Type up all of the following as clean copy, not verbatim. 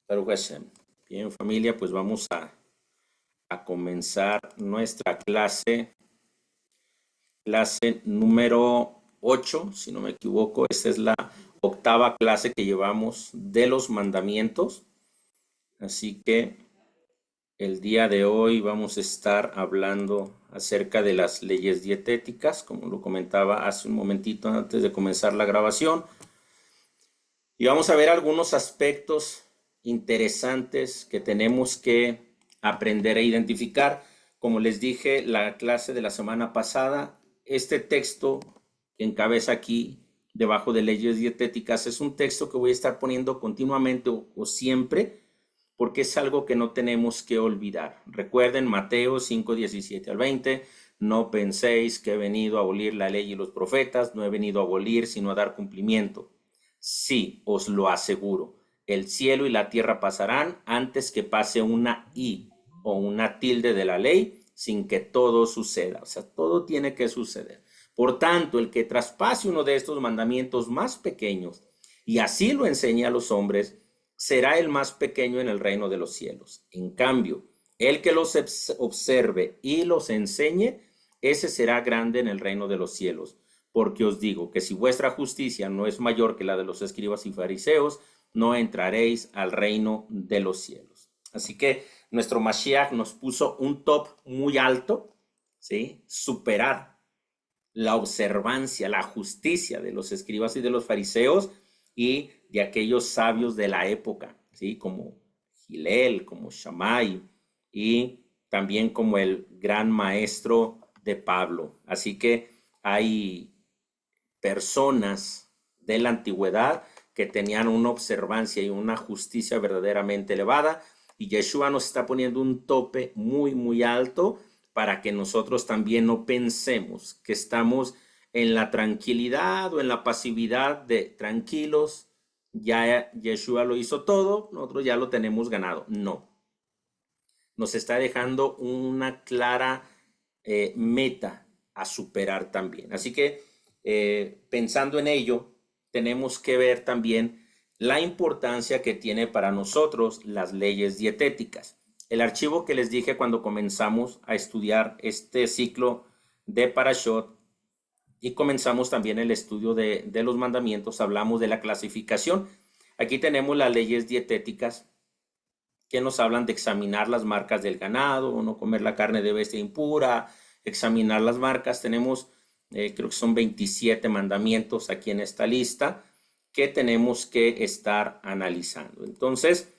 Baruch Hashem. Bien, familia, pues vamos a comenzar nuestra clase número 8, si no me equivoco. Esta es la octava clase que llevamos de los mandamientos. Así que el día de hoy vamos a estar hablando acerca de las leyes dietéticas, como lo comentaba hace un momentito antes de comenzar la grabación. Y vamos a ver algunos aspectos interesantes que tenemos que aprender a identificar. Como les dije, la clase de la semana pasada, este texto que encabeza aquí debajo de leyes dietéticas es un texto que voy a estar poniendo continuamente o siempre, porque es algo que no tenemos que olvidar. Recuerden Mateo 5, 17 al 20. No penséis que he venido a abolir la ley y los profetas. No he venido a abolir, sino a dar cumplimiento. Sí, os lo aseguro, el cielo y la tierra pasarán antes que pase una i o una tilde de la ley sin que todo suceda. O sea, todo tiene que suceder. Por tanto, el que traspase uno de estos mandamientos más pequeños y así lo enseñe a los hombres, será el más pequeño en el reino de los cielos. En cambio, el que los observe y los enseñe, ese será grande en el reino de los cielos. Porque os digo que si vuestra justicia no es mayor que la de los escribas y fariseos, no entraréis al reino de los cielos. Así que nuestro Mashiach nos puso un top muy alto, ¿sí? Superar la observancia, la justicia de los escribas y de los fariseos y de aquellos sabios de la época, ¿sí? Como Gilel, como Shammai y también como el gran maestro de Pablo. Así que hay personas de la antigüedad que tenían una observancia y una justicia verdaderamente elevada, y Yeshua nos está poniendo un tope muy, muy alto para que nosotros también no pensemos que estamos en la tranquilidad o en la pasividad de tranquilos, ya Yeshua lo hizo todo, nosotros ya lo tenemos ganado. No. Nos está dejando una clara meta a superar también. Así que pensando en ello, tenemos que ver también la importancia que tiene para nosotros las leyes dietéticas. El archivo que les dije cuando comenzamos a estudiar este ciclo de Parashot y comenzamos también el estudio de los mandamientos, hablamos de la clasificación. Aquí tenemos las leyes dietéticas que nos hablan de examinar las marcas del ganado, no comer la carne de bestia impura, examinar las marcas. Tenemos, creo que son 27 mandamientos aquí en esta lista que tenemos que estar analizando. Entonces,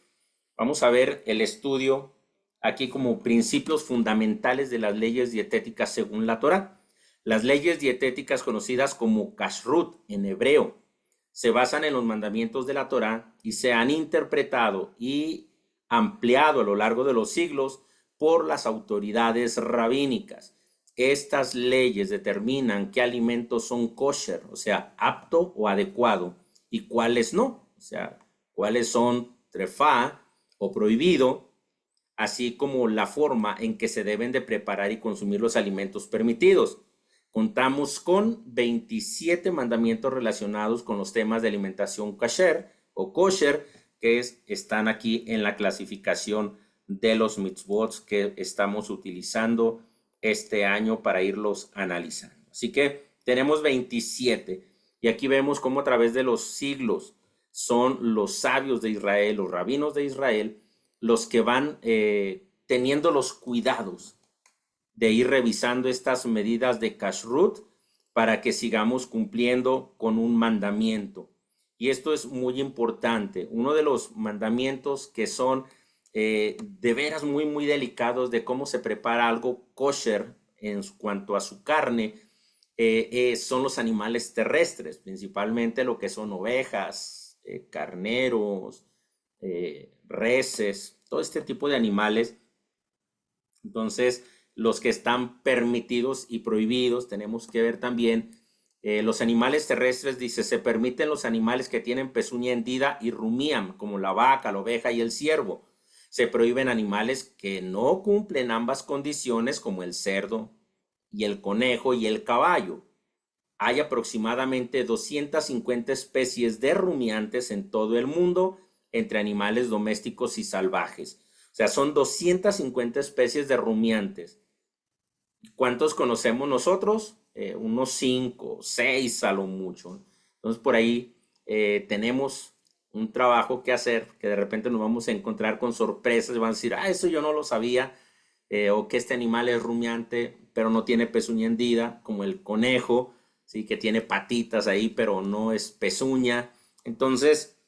vamos a ver el estudio aquí como principios fundamentales de las leyes dietéticas según la Torá. Las leyes dietéticas conocidas como kashrut en hebreo se basan en los mandamientos de la Torá y se han interpretado y ampliado a lo largo de los siglos por las autoridades rabínicas. Estas leyes determinan qué alimentos son kosher, o sea, apto o adecuado, y cuáles no, o sea, cuáles son trefá o prohibido, así como la forma en que se deben de preparar y consumir los alimentos permitidos. Contamos con 27 mandamientos relacionados con los temas de alimentación kasher o kosher, que están aquí en la clasificación de los mitzvot que estamos utilizando este año para irlos analizando. Así que tenemos 27 y aquí vemos cómo a través de los siglos son los sabios de Israel, los rabinos de Israel, los que van teniendo los cuidados de ir revisando estas medidas de kashrut para que sigamos cumpliendo con un mandamiento. Y esto es muy importante. Uno de los mandamientos que son de veras muy, muy delicados de cómo se prepara algo kosher en cuanto a su carne, son los animales terrestres, principalmente lo que son ovejas, carneros, reses, todo este tipo de animales. Entonces, los que están permitidos y prohibidos, tenemos que ver también los animales terrestres. Dice, se permiten los animales que tienen pezuña hendida y rumían, como la vaca, la oveja y el ciervo. Se prohíben animales que no cumplen ambas condiciones, como el cerdo y el conejo y el caballo. Hay aproximadamente 250 especies de rumiantes en todo el mundo, entre animales domésticos y salvajes. O sea, son 250 especies de rumiantes. ¿Cuántos conocemos nosotros? Unos 5, 6 a lo mucho. Entonces, por ahí tenemos un trabajo que hacer, que de repente nos vamos a encontrar con sorpresas y van a decir, eso yo no lo sabía, o que este animal es rumiante, pero no tiene pezuña hendida, como el conejo, ¿sí? Que tiene patitas ahí, pero no es pezuña. Entonces,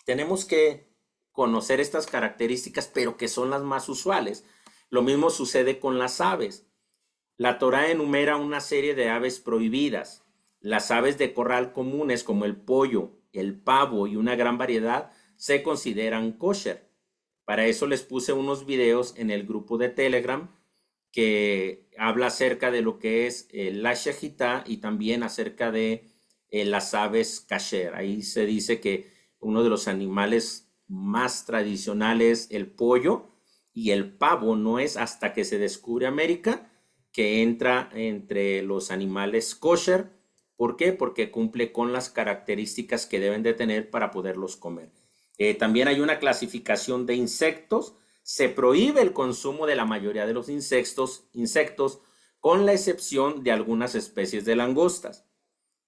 tenemos que conocer estas características, pero que son las más usuales. Lo mismo sucede con las aves. La Torá enumera una serie de aves prohibidas. Las aves de corral comunes como el pollo, el pavo y una gran variedad se consideran kosher. Para eso les puse unos videos en el grupo de Telegram que habla acerca de lo que es la shejitá y también acerca de las aves kasher. Ahí se dice que uno de los animales más tradicionales, el pollo, y el pavo no es hasta que se descubre América que entra entre los animales kosher. ¿Por qué? Porque cumple con las características que deben de tener para poderlos comer. También hay una clasificación de insectos. Se prohíbe el consumo de la mayoría de los insectos, con la excepción de algunas especies de langostas.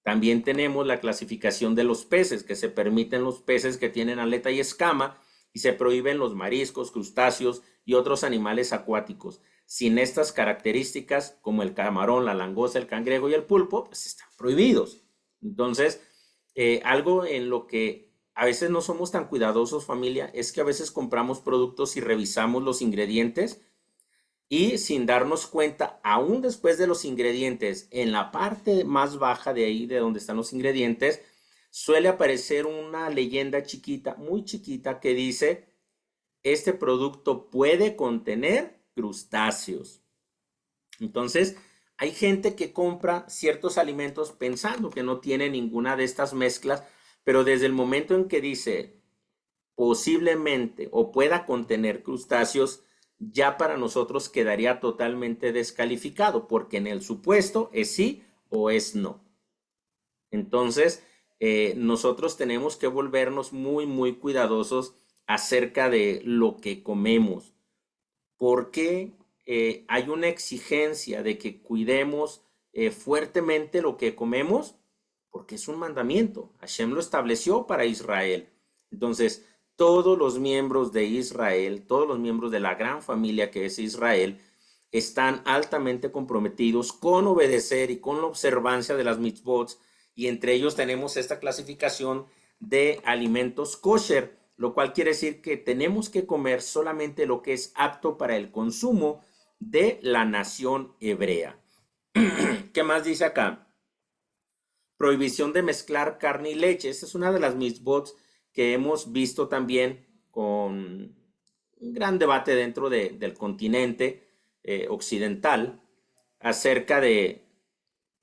También tenemos la clasificación de los peces, que se permiten los peces que tienen aleta y escama y se prohíben los mariscos, crustáceos y otros animales acuáticos. Sin estas características, como el camarón, la langosta, el cangrejo y el pulpo, pues están prohibidos. Entonces, algo en lo que a veces no somos tan cuidadosos, familia, es que a veces compramos productos y revisamos los ingredientes y sin darnos cuenta, aún después de los ingredientes, en la parte más baja de ahí, de donde están los ingredientes, suele aparecer una leyenda chiquita, muy chiquita, que dice, este producto puede contener crustáceos. Entonces, hay gente que compra ciertos alimentos pensando que no tiene ninguna de estas mezclas, pero desde el momento en que dice posiblemente o pueda contener crustáceos, ya para nosotros quedaría totalmente descalificado, porque en el supuesto es sí o es no. Entonces, nosotros tenemos que volvernos muy, muy cuidadosos acerca de lo que comemos. ¿Por qué hay una exigencia de que cuidemos fuertemente lo que comemos? Porque es un mandamiento. Hashem lo estableció para Israel. Entonces, todos los miembros de Israel, todos los miembros de la gran familia que es Israel, están altamente comprometidos con obedecer y con la observancia de las mitzvot, y entre ellos tenemos esta clasificación de alimentos kosher, lo cual quiere decir que tenemos que comer solamente lo que es apto para el consumo de la nación hebrea. ¿Qué más dice acá? Prohibición de mezclar carne y leche. Esta es una de las mitzvot que hemos visto también con un gran debate dentro del continente occidental acerca de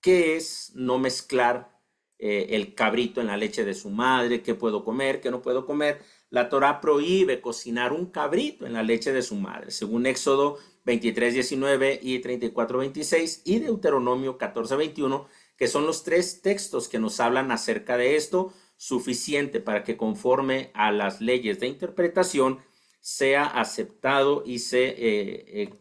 qué es no mezclar el cabrito en la leche de su madre, qué puedo comer, qué no puedo comer. La Torá prohíbe cocinar un cabrito en la leche de su madre, según Éxodo 23:19 y 34:26 y Deuteronomio 14:21, que son los tres textos que nos hablan acerca de esto, suficiente para que conforme a las leyes de interpretación sea aceptado y se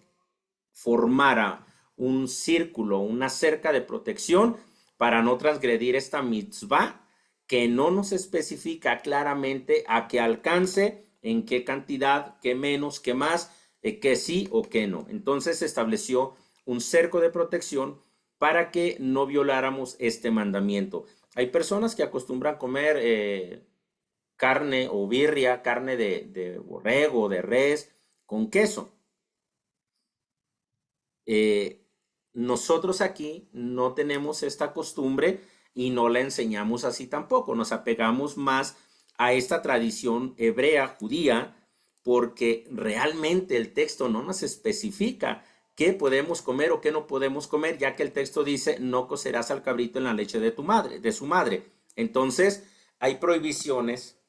formara un círculo, una cerca de protección para no transgredir esta mitzvah que no nos especifica claramente a qué alcance, en qué cantidad, qué menos, qué más, qué sí o qué no. Entonces se estableció un cerco de protección para que no violáramos este mandamiento. Hay personas que acostumbran comer carne o birria, carne de borrego, de res, con queso. Nosotros aquí no tenemos esta costumbre y no la enseñamos así tampoco. Nos apegamos más a esta tradición hebrea, judía, porque realmente el texto no nos especifica qué podemos comer o qué no podemos comer, ya que el texto dice no cocerás al cabrito en la leche de tu madre, de su madre. Entonces, hay prohibiciones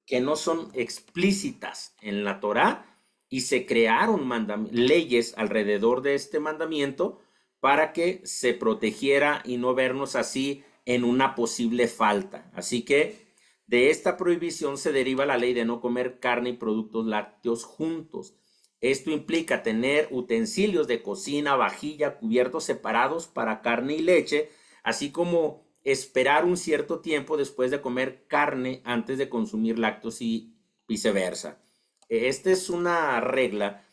que no son explícitas en la Torá y se crearon leyes alrededor de este mandamiento para que se protegiera y no vernos así en una posible falta. Así que De esta prohibición se deriva la ley de no comer carne y productos lácteos juntos. Esto implica tener utensilios de cocina, vajilla, cubiertos separados para carne y leche, así como esperar un cierto tiempo después de comer carne antes de consumir lácteos y viceversa. Esta es una regla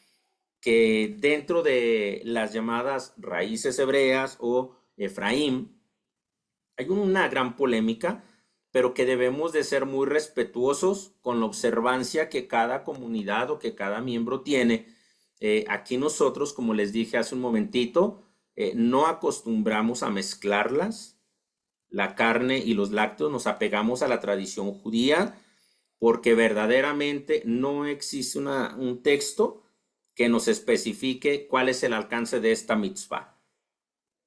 que dentro de las llamadas raíces hebreas o Efraín hay una gran polémica, pero que debemos de ser muy respetuosos con la observancia que cada comunidad o que cada miembro tiene. Aquí nosotros, como les dije hace un momentito, no acostumbramos a mezclarlas, la carne y los lácteos, nos apegamos a la tradición judía porque verdaderamente no existe un texto que nos especifique cuál es el alcance de esta mitzvah.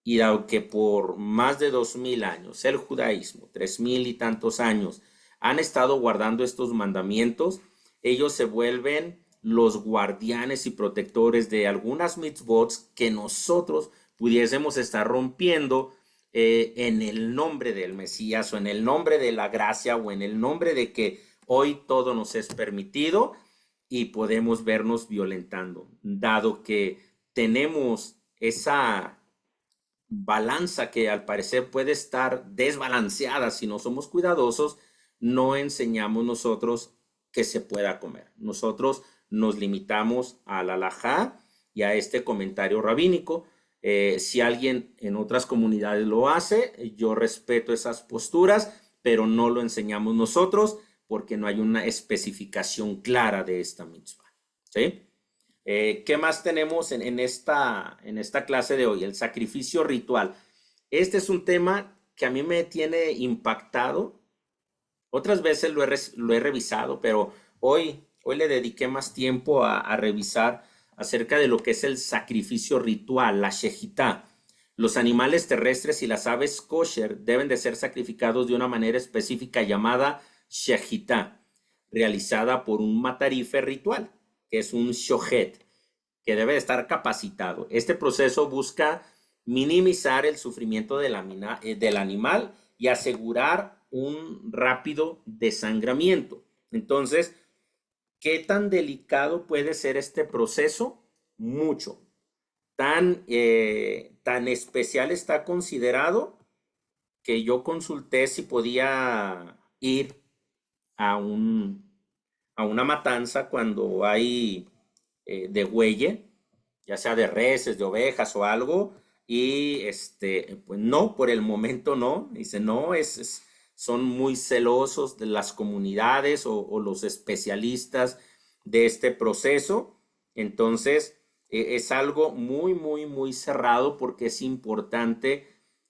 Y dado que por más de 2000 años el judaísmo, 3000 y tantos años, han estado guardando estos mandamientos, ellos se vuelven los guardianes y protectores de algunas mitzvot que nosotros pudiésemos estar rompiendo en el nombre del Mesías o en el nombre de la gracia o en el nombre de que hoy todo nos es permitido y podemos vernos violentando, dado que tenemos esa balanza que al parecer puede estar desbalanceada si no somos cuidadosos, no enseñamos nosotros que se pueda comer. Nosotros nos limitamos a la halajá y a este comentario rabínico. Si alguien en otras comunidades lo hace, yo respeto esas posturas, pero no lo enseñamos nosotros porque no hay una especificación clara de esta mitzvah. ¿Sí? ¿Qué más tenemos en esta clase de hoy? El sacrificio ritual. Este es un tema que a mí me tiene impactado. Otras veces lo he revisado, pero hoy le dediqué más tiempo a revisar acerca de lo que es el sacrificio ritual, la shejitá. Los animales terrestres y las aves kosher deben de ser sacrificados de una manera específica llamada shejitá, realizada por un matarife ritual, que es un shohet, que debe de estar capacitado. Este proceso busca minimizar el sufrimiento del animal y asegurar un rápido desangramiento. Entonces, ¿qué tan delicado puede ser este proceso? Mucho. Tan especial está considerado que yo consulté si podía ir a una matanza cuando hay degüelle, ya sea de reses, de ovejas o algo, y pues no, por el momento no. Dice, no, son muy celosos de las comunidades o los especialistas de este proceso. Entonces, es algo muy, muy, muy cerrado porque es importante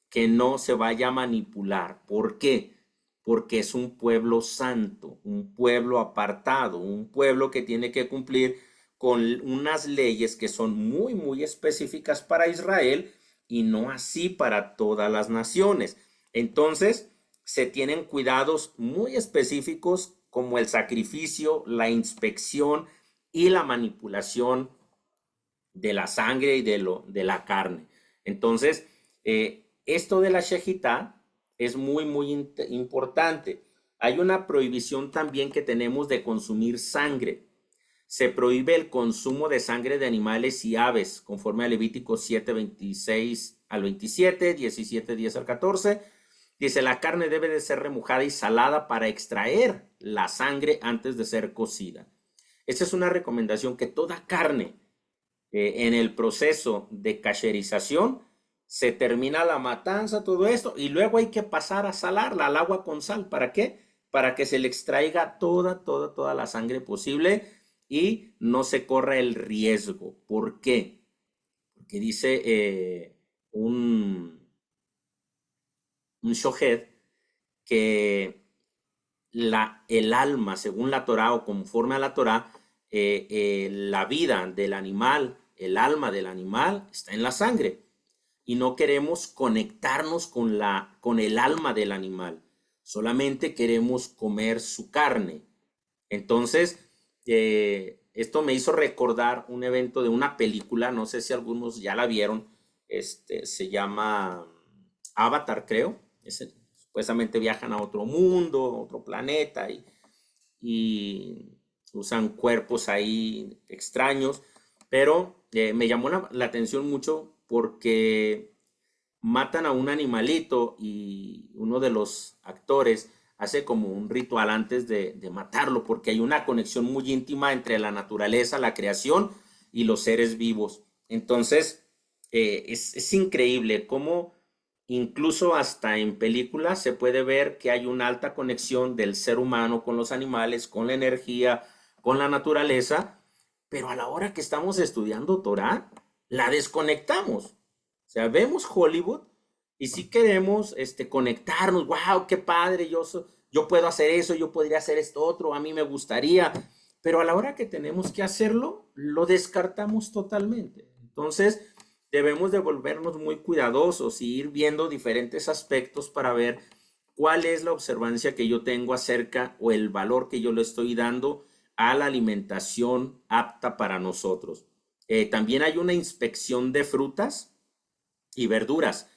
que no se vaya a manipular. ¿Por qué? Porque es un pueblo santo, un pueblo apartado, un pueblo que tiene que cumplir con unas leyes que son muy, muy específicas para Israel y no así para todas las naciones. Entonces, se tienen cuidados muy específicos como el sacrificio, la inspección y la manipulación de la sangre y de la carne. Entonces, esto de la shejitá es muy, muy importante. Hay una prohibición también que tenemos de consumir sangre. Se prohíbe el consumo de sangre de animales y aves, conforme a Levítico 7, 26 al 27, 17, 10 al 14. Dice, la carne debe de ser remojada y salada para extraer la sangre antes de ser cocida. Esta es una recomendación que toda carne en el proceso de cacherización se termina la matanza, todo esto, y luego hay que pasar a salarla al agua con sal. ¿Para qué? Para que se le extraiga toda la sangre posible y no se corra el riesgo. ¿Por qué? Porque dice un shohed que el alma, según la Torah o conforme a la Torah, la vida del animal, el alma del animal está en la sangre. Y no queremos conectarnos con el alma del animal. Solamente queremos comer su carne. Entonces, esto me hizo recordar un evento de una película, no sé si algunos ya la vieron, se llama Avatar, creo. supuestamente viajan a otro mundo, a otro planeta y usan cuerpos ahí extraños, pero me llamó la atención mucho porque matan a un animalito y uno de los actores hace como un ritual antes de matarlo porque hay una conexión muy íntima entre la naturaleza, la creación y los seres vivos. Entonces, es increíble cómo incluso hasta en películas se puede ver que hay una alta conexión del ser humano con los animales, con la energía, con la naturaleza, pero a la hora que estamos estudiando Torah, la desconectamos. O sea, vemos Hollywood y si queremos conectarnos, wow, qué padre, yo puedo hacer eso, yo podría hacer esto otro, a mí me gustaría, pero a la hora que tenemos que hacerlo, lo descartamos totalmente. Entonces, debemos de volvernos muy cuidadosos y ir viendo diferentes aspectos para ver cuál es la observancia que yo tengo acerca o el valor que yo le estoy dando a la alimentación apta para nosotros. También hay una inspección de frutas y verduras.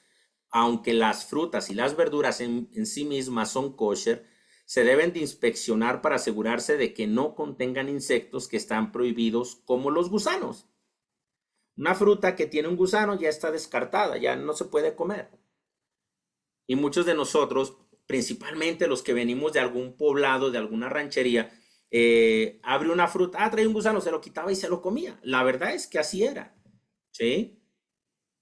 Aunque las frutas y las verduras en sí mismas son kosher, se deben de inspeccionar para asegurarse de que no contengan insectos que están prohibidos, como los gusanos. Una fruta que tiene un gusano ya está descartada, ya no se puede comer. Y muchos de nosotros, principalmente los que venimos de algún poblado, de alguna ranchería, abre una fruta, trae un gusano, se lo quitaba y se lo comía. La verdad es que así era, ¿sí?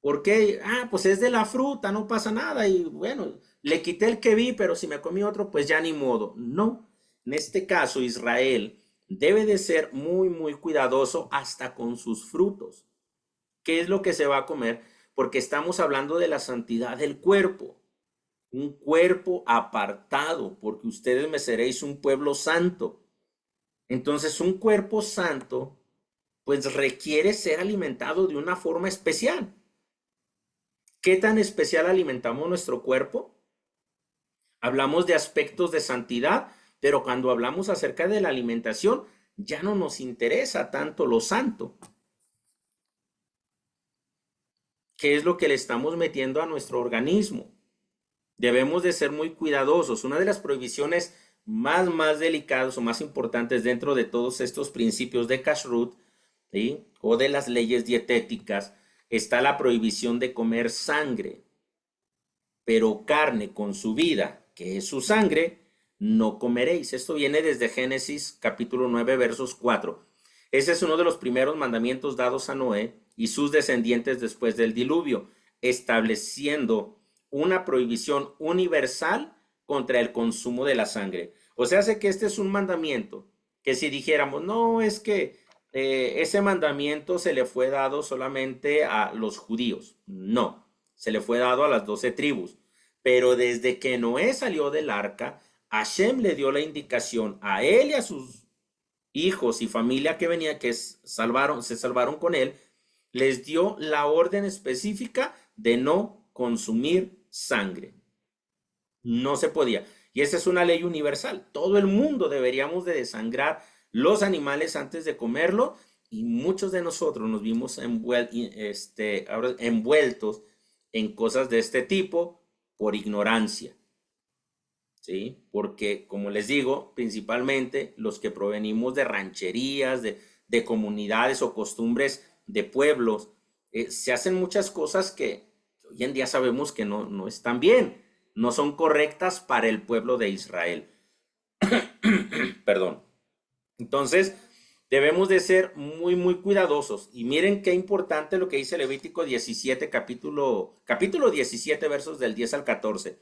¿Por qué? Pues es de la fruta, no pasa nada. Y bueno, le quité el que vi, pero si me comí otro, pues ya ni modo. No, en este caso Israel debe de ser muy, muy cuidadoso hasta con sus frutos. ¿Qué es lo que se va a comer? Porque estamos hablando de la santidad del cuerpo. Un cuerpo apartado, porque ustedes me seréis un pueblo santo. Entonces, un cuerpo santo, pues requiere ser alimentado de una forma especial. ¿Qué tan especial alimentamos nuestro cuerpo? Hablamos de aspectos de santidad, pero cuando hablamos acerca de la alimentación, ya no nos interesa tanto lo santo. ¿Qué es lo que le estamos metiendo a nuestro organismo? Debemos de ser muy cuidadosos. Una de las prohibiciones más delicadas o más importantes dentro de todos estos principios de Kashrut, ¿sí?, o de las leyes dietéticas, está la prohibición de comer sangre. Pero carne con su vida, que es su sangre, no comeréis. Esto viene desde Génesis capítulo 9, versos 4. Ese es uno de los primeros mandamientos dados a Noé y sus descendientes después del diluvio, estableciendo una prohibición universal contra el consumo de la sangre. O sea, hace que este es un mandamiento que si dijéramos, no, es que ese mandamiento se le fue dado solamente a los judíos. No, se le fue dado a las 12 tribus. Pero desde que Noé salió del arca, Hashem le dio la indicación a él y a sus hijos y familia que venía, que se salvaron con él, les dio la orden específica de no consumir sangre. No se podía. Y esa es una ley universal. Todo el mundo deberíamos de desangrar los animales antes de comerlo y muchos de nosotros nos vimos envueltos en cosas de este tipo por ignorancia. ¿Sí? Porque, como les digo, principalmente los que provenimos de rancherías, de comunidades o costumbres de pueblos, se hacen muchas cosas que hoy en día sabemos que no están bien, no son correctas para el pueblo de Israel. Perdón. Entonces, debemos de ser muy, muy cuidadosos. Y miren qué importante lo que dice Levítico 17, capítulo 17, versos del 10 al 14.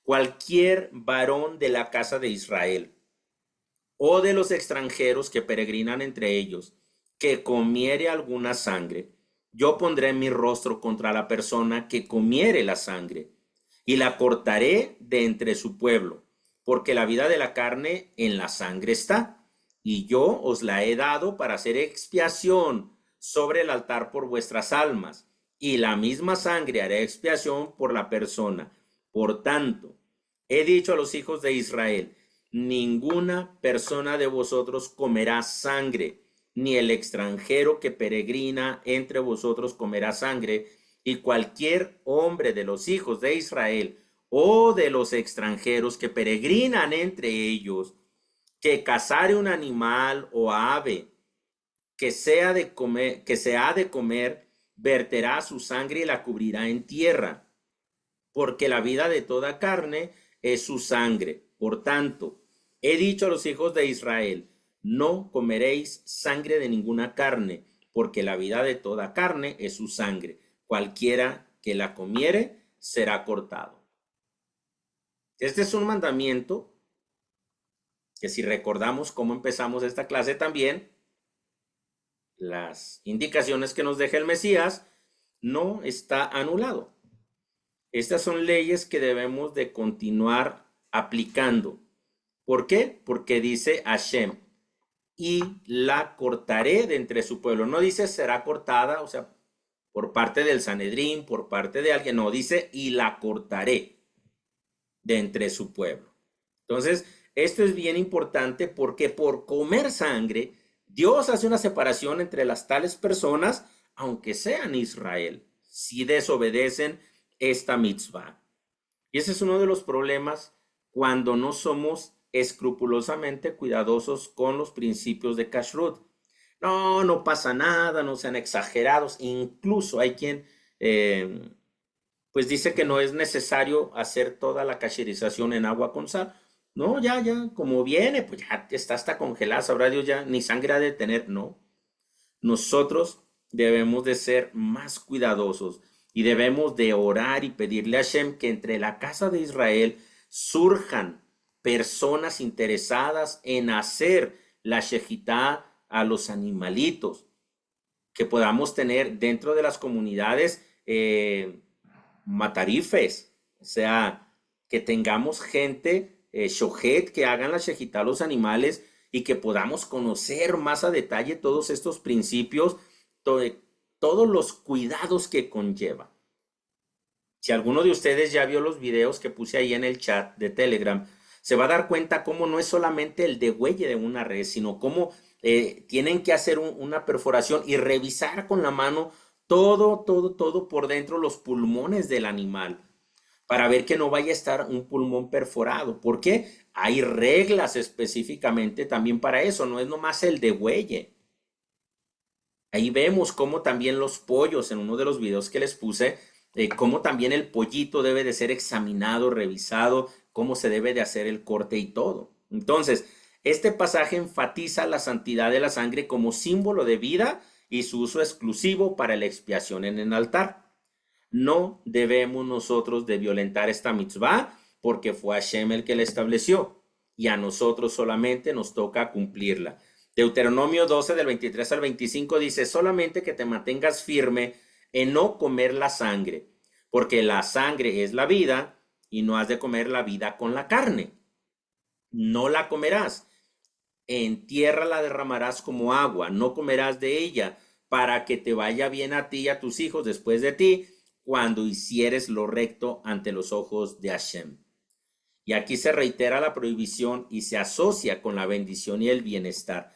Cualquier varón de la casa de Israel o de los extranjeros que peregrinan entre ellos, que comiere alguna sangre, yo pondré mi rostro contra la persona que comiere la sangre, y la cortaré de entre su pueblo, porque la vida de la carne en la sangre está, y yo os la he dado para hacer expiación sobre el altar por vuestras almas, y la misma sangre hará expiación por la persona. Por tanto, he dicho a los hijos de Israel, ninguna persona de vosotros comerá sangre, ni el extranjero que peregrina entre vosotros comerá sangre, y cualquier hombre de los hijos de Israel o de los extranjeros que peregrinan entre ellos, que cazare un animal o ave que sea de comer, que se ha de comer, verterá su sangre y la cubrirá en tierra, porque la vida de toda carne es su sangre. Por tanto, he dicho a los hijos de Israel, no comeréis sangre de ninguna carne, porque la vida de toda carne es su sangre. Cualquiera que la comiere será cortado. Este es un mandamiento que, si recordamos cómo empezamos esta clase también, las indicaciones que nos deja el Mesías, no está anulado. Estas son leyes que debemos de continuar aplicando. ¿Por qué? Porque dice Hashem, y la cortaré de entre su pueblo. No dice será cortada, o sea, por parte del Sanedrín, por parte de alguien. No, dice y la cortaré de entre su pueblo. Entonces, esto es bien importante porque por comer sangre, Dios hace una separación entre las tales personas, aunque sean Israel, si desobedecen esta mitzvah. Y ese es uno de los problemas cuando no somos escrupulosamente cuidadosos con los principios de kashrut. No, no pasa nada, no sean exagerados. Incluso hay quien pues dice que no es necesario hacer toda la casherización en agua con sal. No, ya, como viene, pues ya está hasta congelada, sabrá Dios, ya ni sangre ha de tener. No, nosotros debemos de ser más cuidadosos y debemos de orar y pedirle a Hashem que entre la casa de Israel surjan personas interesadas en hacer la shejitá a los animalitos, que podamos tener dentro de las comunidades matarifes, o sea, que tengamos gente shohet que hagan la shejitá a los animales y que podamos conocer más a detalle todos estos principios, todos los cuidados que conlleva. Si alguno de ustedes ya vio los videos que puse ahí en el chat de Telegram, se va a dar cuenta cómo no es solamente el degüelle de una res, sino cómo tienen que hacer una perforación y revisar con la mano todo por dentro, los pulmones del animal, para ver que no vaya a estar un pulmón perforado. ¿Por qué? Hay reglas específicamente también para eso, no es nomás el degüelle. Ahí vemos cómo también los pollos, en uno de los videos que les puse, cómo también el pollito debe de ser examinado, revisado, cómo se debe de hacer el corte y todo. Entonces, este pasaje enfatiza la santidad de la sangre como símbolo de vida y su uso exclusivo para la expiación en el altar. No debemos nosotros de violentar esta mitzvah porque fue Hashem el que la estableció y a nosotros solamente nos toca cumplirla. Deuteronomio 12 del 23 al 25 dice, solamente que te mantengas firme en no comer la sangre, porque la sangre es la vida y no has de comer la vida con la carne. No la comerás. En tierra la derramarás como agua, no comerás de ella, para que te vaya bien a ti y a tus hijos después de ti, cuando hicieres lo recto ante los ojos de Hashem. Y aquí se reitera la prohibición y se asocia con la bendición y el bienestar.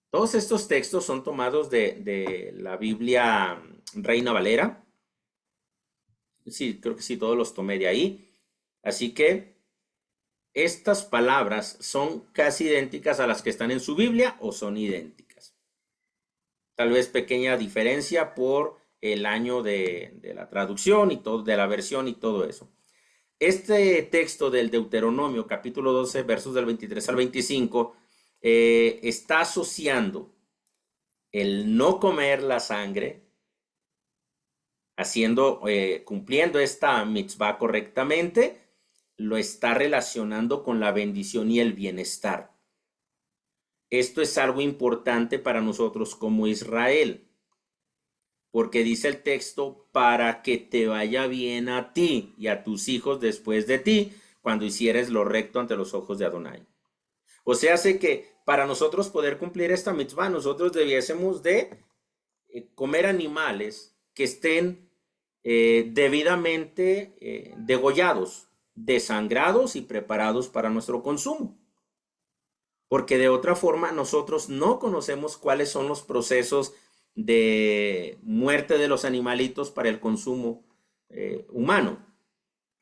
Todos estos textos son tomados de la Biblia Reina Valera. Sí, creo que sí, todos los tomé de ahí. Así que estas palabras son casi idénticas a las que están en su Biblia o son idénticas. Tal vez pequeña diferencia por el año de la traducción y todo, de la versión y todo eso. Este texto del Deuteronomio, capítulo 12, versos del 23 al 25, está asociando el no comer la sangre, cumpliendo esta mitzvah correctamente, lo está relacionando con la bendición y el bienestar. Esto es algo importante para nosotros como Israel, porque dice el texto, para que te vaya bien a ti y a tus hijos después de ti, cuando hicieres lo recto ante los ojos de Adonai. O sea, hace que para nosotros poder cumplir esta mitzvah, nosotros debiésemos de comer animales que estén debidamente degollados, desangrados y preparados para nuestro consumo. Porque de otra forma nosotros no conocemos cuáles son los procesos de muerte de los animalitos para el consumo humano.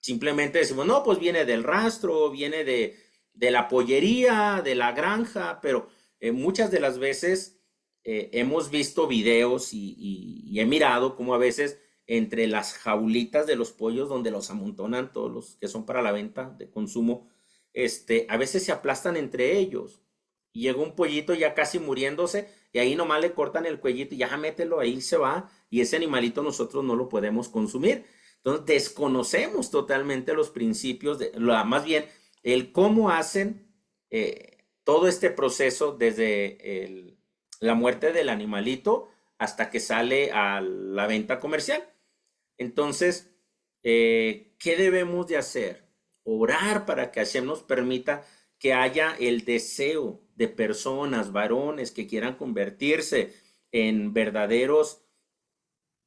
Simplemente decimos, no, pues viene del rastro, viene de la pollería, de la granja, pero muchas de las veces hemos visto videos y he mirado cómo a veces entre las jaulitas de los pollos donde los amontonan todos los que son para la venta de consumo, a veces se aplastan entre ellos. Y llega un pollito ya casi muriéndose y ahí nomás le cortan el cuellito y ya mételo, ahí se va y ese animalito nosotros no lo podemos consumir. Entonces desconocemos totalmente los principios, más bien el cómo hacen todo este proceso desde la muerte del animalito hasta que sale a la venta comercial. Entonces, ¿qué debemos de hacer? Orar para que Hashem nos permita que haya el deseo de personas, varones que quieran convertirse en verdaderos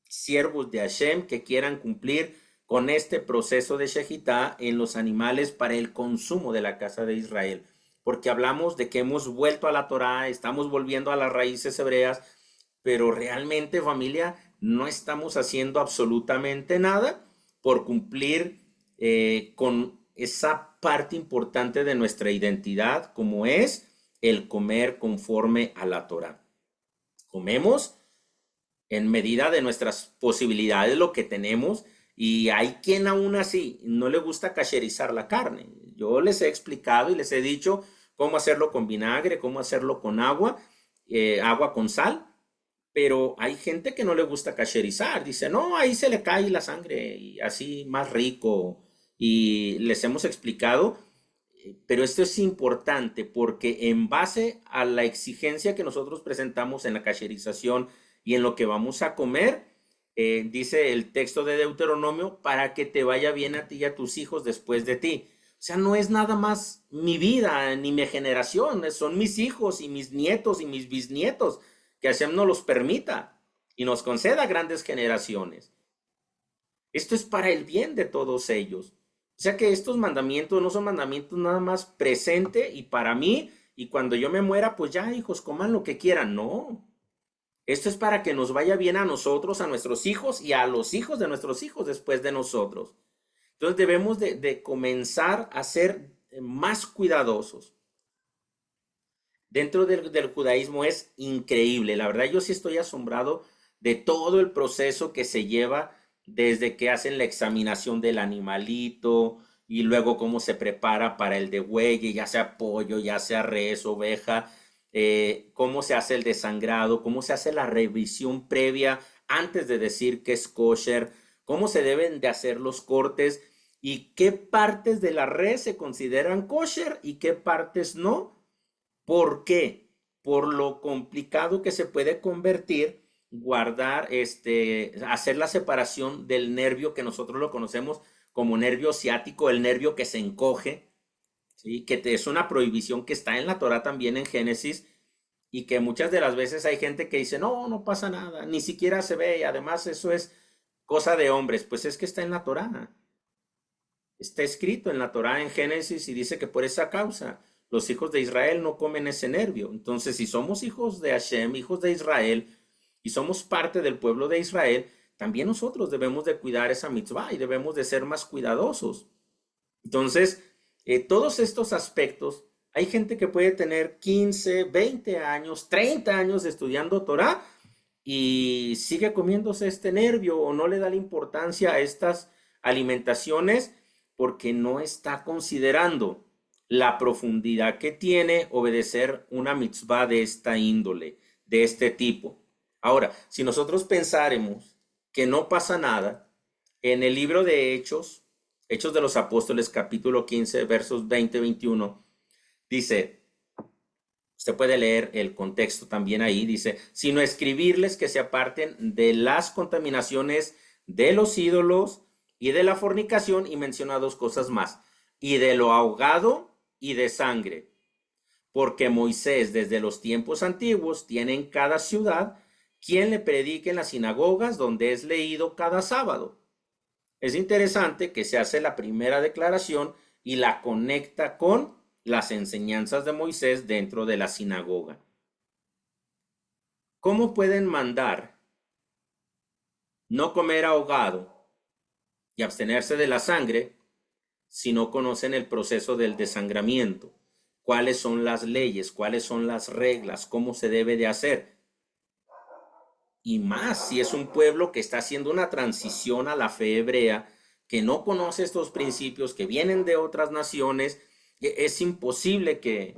siervos de Hashem, que quieran cumplir con este proceso de Shejitá en los animales para el consumo de la casa de Israel. Porque hablamos de que hemos vuelto a la Torá, estamos volviendo a las raíces hebreas, pero realmente, familia, no estamos haciendo absolutamente nada por cumplir con esa parte importante de nuestra identidad, como es el comer conforme a la Torá. Comemos en medida de nuestras posibilidades lo que tenemos y hay quien aún así no le gusta cacherizar la carne. Yo les he explicado y les he dicho cómo hacerlo con vinagre, cómo hacerlo con agua, agua con sal, pero hay gente que no le gusta cacherizar. Dice, no, ahí se le cae la sangre y así más rico. Y les hemos explicado, pero esto es importante porque en base a la exigencia que nosotros presentamos en la cacherización y en lo que vamos a comer, dice el texto de Deuteronomio, para que te vaya bien a ti y a tus hijos después de ti. O sea, no es nada más mi vida ni mi generación, son mis hijos y mis nietos y mis bisnietos, que Hashem nos los permita y nos conceda grandes generaciones. Esto es para el bien de todos ellos. O sea que estos mandamientos no son mandamientos nada más presente y para mí, y cuando yo me muera, pues ya, hijos, coman lo que quieran. No. Esto es para que nos vaya bien a nosotros, a nuestros hijos y a los hijos de nuestros hijos después de nosotros. Entonces debemos de comenzar a ser más cuidadosos. Dentro del judaísmo es increíble. La verdad, yo sí estoy asombrado de todo el proceso que se lleva desde que hacen la examinación del animalito y luego cómo se prepara para el degüelle, ya sea pollo, ya sea res, oveja, cómo se hace el desangrado, cómo se hace la revisión previa antes de decir que es kosher, cómo se deben de hacer los cortes y qué partes de la res se consideran kosher y qué partes no. ¿Por qué? Por lo complicado que se puede convertir guardar, hacer la separación del nervio que nosotros lo conocemos como nervio ciático, el nervio que se encoge, ¿sí? Es una prohibición que está en la Torah también en Génesis y que muchas de las veces hay gente que dice, no, no pasa nada, ni siquiera se ve, y además eso es cosa de hombres, pues es que está en la Torah. Está escrito en la Torá en Génesis y dice que por esa causa los hijos de Israel no comen ese nervio. Entonces, si somos hijos de Hashem, hijos de Israel, y somos parte del pueblo de Israel, también nosotros debemos de cuidar esa mitzvah y debemos de ser más cuidadosos. Entonces, todos estos aspectos, hay gente que puede tener 15, 20 años, 30 años estudiando Torah y sigue comiéndose este nervio o no le da la importancia a estas alimentaciones porque no está considerando la profundidad que tiene obedecer una mitzvah de esta índole, de este tipo. Ahora, si nosotros pensáramos que no pasa nada, en el libro de Hechos, Hechos de los Apóstoles, capítulo 15, versos 20-21, dice, usted puede leer el contexto también ahí, dice, sino escribirles que se aparten de las contaminaciones de los ídolos y de la fornicación y menciona dos cosas más, y de lo ahogado y de sangre, porque Moisés desde los tiempos antiguos tiene en cada ciudad quien le predique en las sinagogas donde es leído cada sábado. Es interesante que se hace la primera declaración y la conecta con las enseñanzas de Moisés dentro de la sinagoga. ¿Cómo pueden mandar no comer ahogado y abstenerse de la sangre si no conocen el proceso del desangramiento, cuáles son las leyes, cuáles son las reglas, cómo se debe de hacer. Y más si es un pueblo que está haciendo una transición a la fe hebrea, que no conoce estos principios, que vienen de otras naciones, es imposible que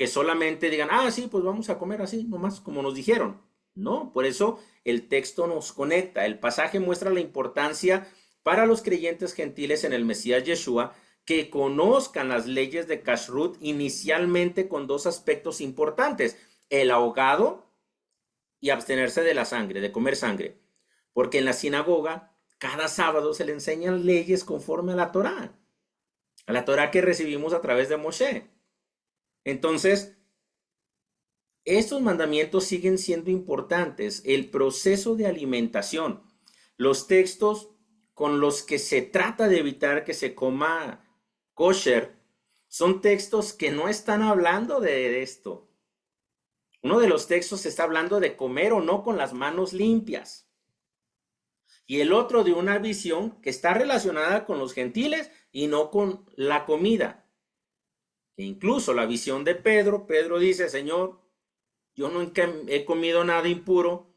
solamente digan, ah, sí, pues vamos a comer así, nomás como nos dijeron. No, por eso el texto nos conecta. El pasaje muestra la importancia para los creyentes gentiles en el Mesías Yeshua que conozcan las leyes de Kashrut inicialmente con dos aspectos importantes: el ahogado y abstenerse de la sangre, de comer sangre. Porque en la sinagoga cada sábado se le enseñan leyes conforme a la Torá que recibimos a través de Moshe. Entonces, estos mandamientos siguen siendo importantes. El proceso de alimentación, los textos con los que se trata de evitar que se coma kosher, son textos que no están hablando de esto. Uno de los textos está hablando de comer o no con las manos limpias. Y el otro de una visión que está relacionada con los gentiles y no con la comida. E incluso la visión de Pedro, Pedro dice, Señor, yo nunca he comido nada impuro.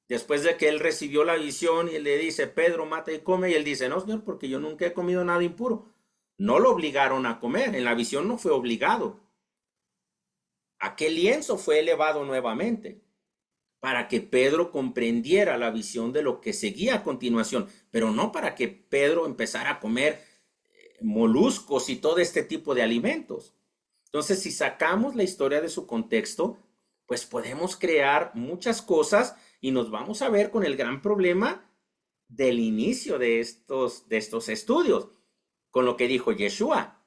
Después de que él recibió la visión y le dice, Pedro, mata y come, y él dice, no, Señor, porque yo nunca he comido nada impuro. No lo obligaron a comer, en la visión no fue obligado. Aquel lienzo fue elevado nuevamente para que Pedro comprendiera la visión de lo que seguía a continuación, pero no para que Pedro empezara a comer moluscos y todo este tipo de alimentos. Entonces, si sacamos la historia de su contexto, pues podemos crear muchas cosas y nos vamos a ver con el gran problema del inicio de estos estudios, con lo que dijo Yeshua.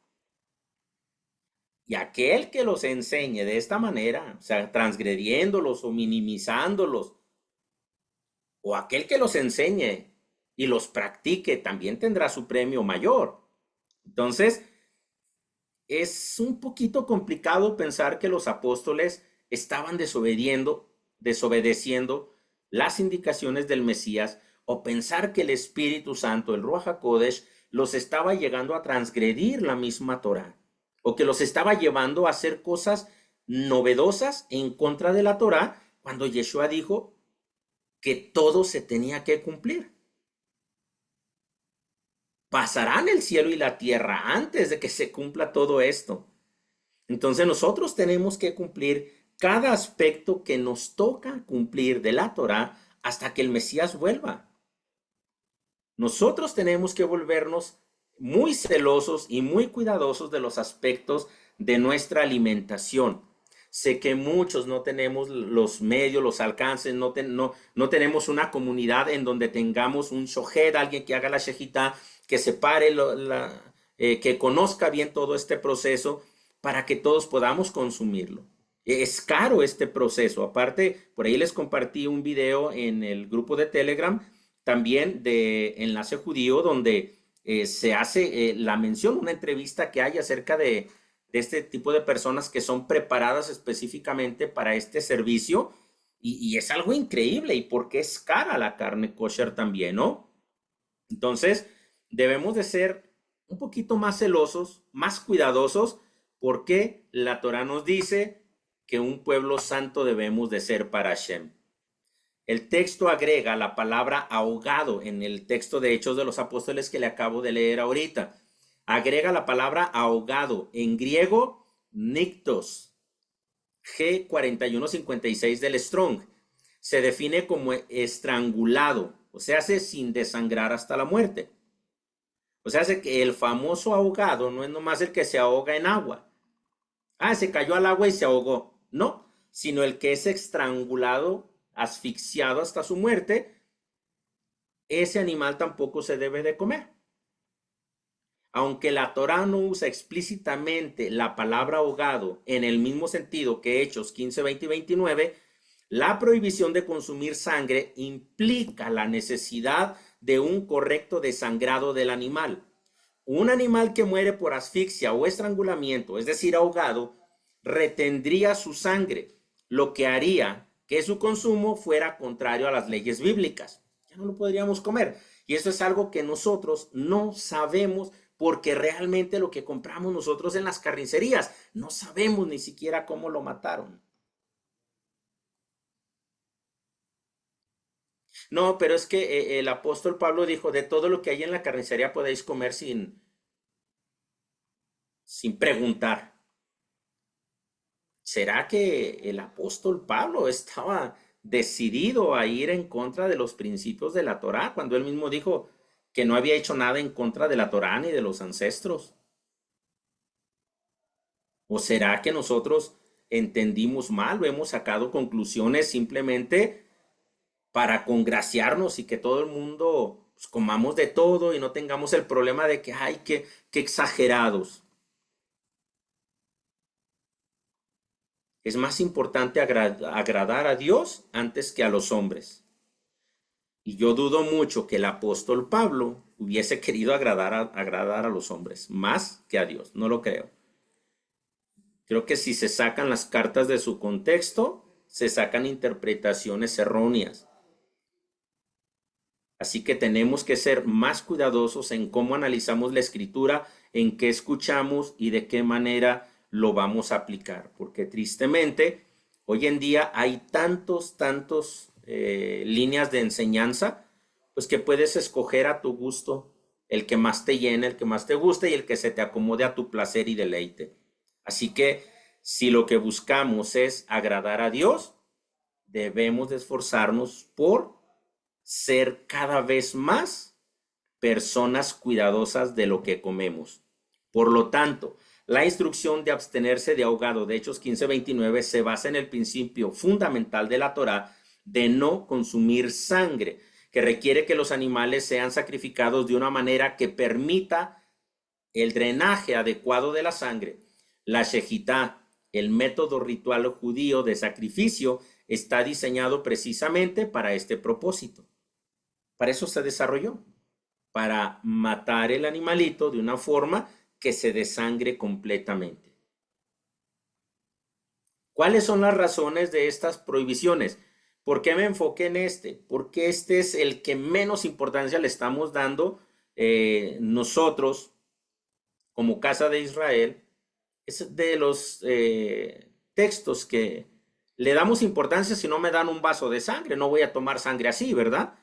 Y aquel que los enseñe de esta manera, o sea, transgrediéndolos o minimizándolos, o aquel que los enseñe y los practique, también tendrá su premio mayor. Entonces, es un poquito complicado pensar que los apóstoles estaban desobedeciendo las indicaciones del Mesías, o pensar que el Espíritu Santo, el Ruach HaKodesh, los estaba llegando a transgredir la misma Torá, o que los estaba llevando a hacer cosas novedosas en contra de la Torá, cuando Yeshua dijo que todo se tenía que cumplir. Pasarán el cielo y la tierra antes de que se cumpla todo esto. Entonces nosotros tenemos que cumplir cada aspecto que nos toca cumplir de la Torá hasta que el Mesías vuelva. Nosotros tenemos que volvernos muy celosos y muy cuidadosos de los aspectos de nuestra alimentación. Sé que muchos no tenemos los medios, los alcances, no tenemos una comunidad en donde tengamos un shohed, alguien que haga la shejitá, que separe, que conozca bien todo este proceso para que todos podamos consumirlo. Es caro este proceso. Aparte, por ahí les compartí un video en el grupo de Telegram, también de Enlace Judío, donde se hace la mención, una entrevista que hay acerca de este tipo de personas que son preparadas específicamente para este servicio, y es algo increíble, y porque es cara la carne kosher también, ¿no? Entonces, debemos de ser un poquito más celosos, más cuidadosos, porque la Torá nos dice que un pueblo santo debemos de ser para Hashem. El texto agrega la palabra ahogado en el texto de Hechos de los Apóstoles que le acabo de leer ahorita. Agrega la palabra ahogado, en griego, niktos, G4156 del Strong. Se define como estrangulado, o sea, hace sin desangrar hasta la muerte. O sea, hace que el famoso ahogado no es nomás el que se ahoga en agua. Ah, se cayó al agua y se ahogó. No, sino el que es estrangulado, asfixiado hasta su muerte. Ese animal tampoco se debe de comer. Aunque la Torá no usa explícitamente la palabra ahogado en el mismo sentido que Hechos 15, 20 y 29, la prohibición de consumir sangre implica la necesidad de un correcto desangrado del animal. Un animal que muere por asfixia o estrangulamiento, es decir, ahogado, retendría su sangre, lo que haría que su consumo fuera contrario a las leyes bíblicas. Ya no lo podríamos comer. Y eso es algo que nosotros no sabemos porque realmente lo que compramos nosotros en las carnicerías, no sabemos ni siquiera cómo lo mataron. No, pero es que el apóstol Pablo dijo, de todo lo que hay en la carnicería podéis comer sin preguntar. ¿Será que el apóstol Pablo estaba decidido a ir en contra de los principios de la Torá cuando él mismo dijo que no había hecho nada en contra de la Torá ni de los ancestros? ¿O será que nosotros entendimos mal o hemos sacado conclusiones simplemente para congraciarnos y que todo el mundo pues, comamos de todo y no tengamos el problema de que, ay, qué exagerados? Es más importante agradar a Dios antes que a los hombres. Y yo dudo mucho que el apóstol Pablo hubiese querido agradar a los hombres, más que a Dios. No lo creo. Creo que si se sacan las cartas de su contexto, se sacan interpretaciones erróneas. Así que tenemos que ser más cuidadosos en cómo analizamos la escritura, en qué escuchamos y de qué manera lo vamos a aplicar. Porque tristemente, hoy en día hay tantos líneas de enseñanza, pues que puedes escoger a tu gusto el que más te llene, el que más te guste y el que se te acomode a tu placer y deleite. Así que si lo que buscamos es agradar a Dios, debemos de esforzarnos por ser cada vez más personas cuidadosas de lo que comemos. Por lo tanto, la instrucción de abstenerse de ahogado de Hechos 15:29 se basa en el principio fundamental de la Torá de no consumir sangre, que requiere que los animales sean sacrificados de una manera que permita el drenaje adecuado de la sangre. La shejitá, el método ritual judío de sacrificio, está diseñado precisamente para este propósito. Para eso se desarrolló, para matar el animalito de una forma que se desangre completamente. ¿Cuáles son las razones de estas prohibiciones? ¿Por qué me enfoqué en este? Porque este es el que menos importancia le estamos dando nosotros como Casa de Israel. Es de los textos que le damos importancia. Si no me dan un vaso de sangre, no voy a tomar sangre así, ¿verdad?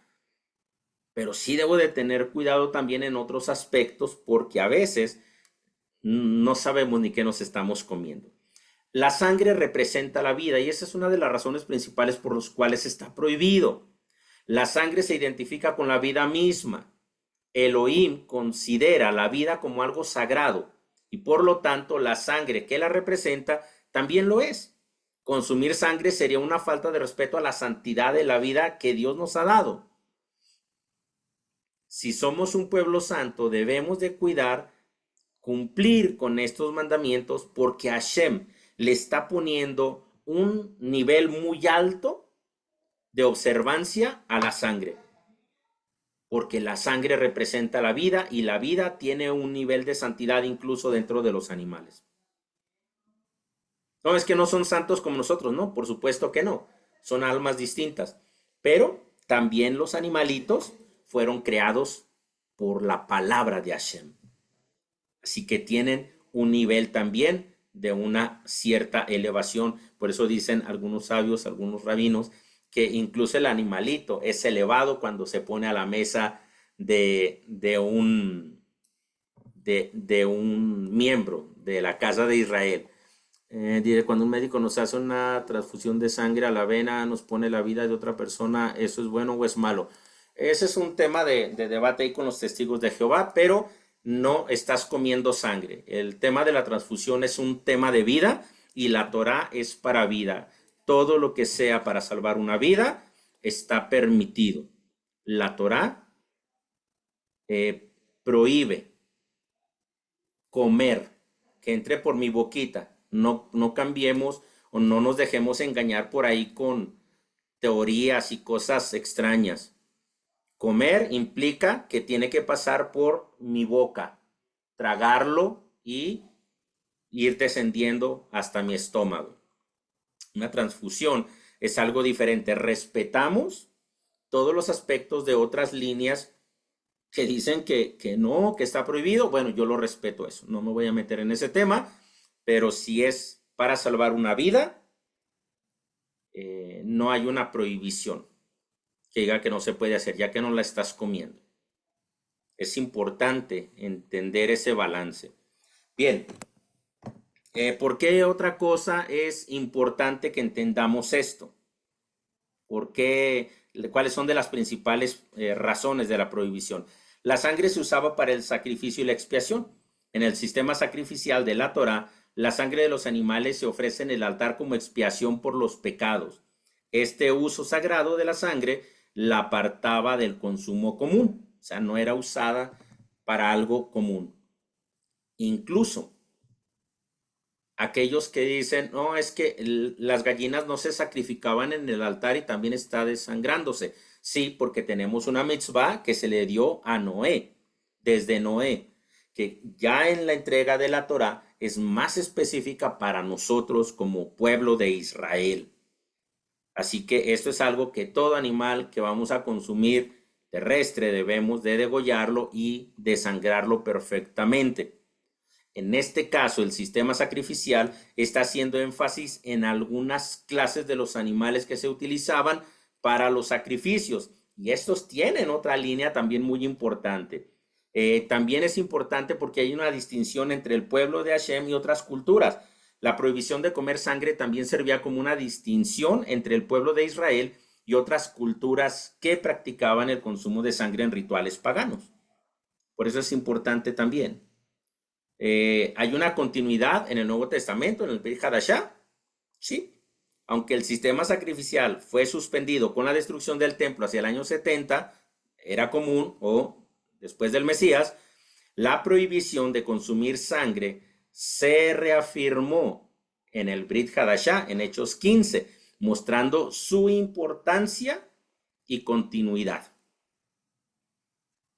Pero sí debo de tener cuidado también en otros aspectos porque a veces no sabemos ni qué nos estamos comiendo. La sangre representa la vida y esa es una de las razones principales por las cuales está prohibido. La sangre se identifica con la vida misma. Elohim considera la vida como algo sagrado y por lo tanto la sangre que la representa también lo es. Consumir sangre sería una falta de respeto a la santidad de la vida que Dios nos ha dado. Si somos un pueblo santo, debemos de cumplir con estos mandamientos porque Hashem le está poniendo un nivel muy alto de observancia a la sangre. Porque la sangre representa la vida y la vida tiene un nivel de santidad incluso dentro de los animales. No es que no son santos como nosotros, no, por supuesto que no, son almas distintas, pero también los animalitos fueron creados por la palabra de Hashem. Así que tienen un nivel también de una cierta elevación. Por eso dicen algunos sabios, algunos rabinos, que incluso el animalito es elevado cuando se pone a la mesa de un miembro de la casa de Israel. Cuando un médico nos hace una transfusión de sangre a la vena, nos pone la vida de otra persona, ¿eso es bueno o es malo? Ese es un tema de debate ahí con los testigos de Jehová, pero no estás comiendo sangre. El tema de la transfusión es un tema de vida y la Torá es para vida. Todo lo que sea para salvar una vida está permitido. La Torá prohíbe comer, que entre por mi boquita. No cambiemos o no nos dejemos engañar por ahí con teorías y cosas extrañas. Comer implica que tiene que pasar por mi boca, tragarlo y ir descendiendo hasta mi estómago. Una transfusión es algo diferente. Respetamos todos los aspectos de otras líneas que dicen que no, que está prohibido. Bueno, yo lo respeto eso, no me voy a meter en ese tema, pero si es para salvar una vida, no hay una prohibición que diga que no se puede hacer, ya que no la estás comiendo. Es importante entender ese balance. Bien, ¿por qué otra cosa es importante que entendamos esto? ¿Por qué? ¿Cuáles son de las principales razones de la prohibición? La sangre se usaba para el sacrificio y la expiación. En el sistema sacrificial de la Torá, la sangre de los animales se ofrece en el altar como expiación por los pecados. Este uso sagrado de la sangre la apartaba del consumo común, o sea, no era usada para algo común. Incluso aquellos que dicen, no, es que las gallinas no se sacrificaban en el altar y también está desangrándose. Sí, porque tenemos una mitzvah que se le dio a Noé, desde Noé, que ya en la entrega de la Torá es más específica para nosotros como pueblo de Israel. Así que esto es algo que todo animal que vamos a consumir terrestre debemos de degollarlo y desangrarlo perfectamente. En este caso, el sistema sacrificial está haciendo énfasis en algunas clases de los animales que se utilizaban para los sacrificios. Y estos tienen otra línea también muy importante. También es importante porque hay una distinción entre el pueblo de Hashem y otras culturas. La prohibición de comer sangre también servía como una distinción entre el pueblo de Israel y otras culturas que practicaban el consumo de sangre en rituales paganos. Por eso es importante también. Hay una continuidad en el Nuevo Testamento, en el Brit Hadashah, sí. Aunque el sistema sacrificial fue suspendido con la destrucción del templo hacia el año 70, era común, o después del Mesías, la prohibición de consumir sangre se reafirmó en el Brit Hadashah, en Hechos 15, mostrando su importancia y continuidad.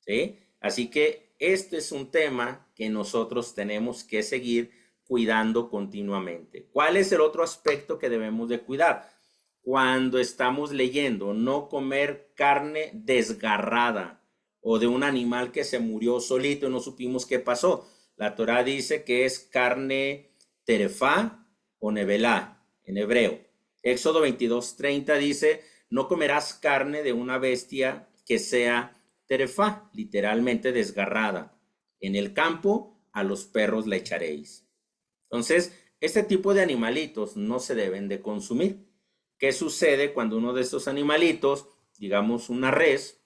¿Sí? Así que este es un tema que nosotros tenemos que seguir cuidando continuamente. ¿Cuál es el otro aspecto que debemos de cuidar? Cuando estamos leyendo, no comer carne desgarrada o de un animal que se murió solito y no supimos qué pasó. La Torá dice que es carne terefá o nevelá en hebreo. Éxodo 22:30 dice, no comerás carne de una bestia que sea terefá, literalmente desgarrada. En el campo a los perros le echaréis. Entonces, este tipo de animalitos no se deben de consumir. ¿Qué sucede cuando uno de estos animalitos, digamos una res,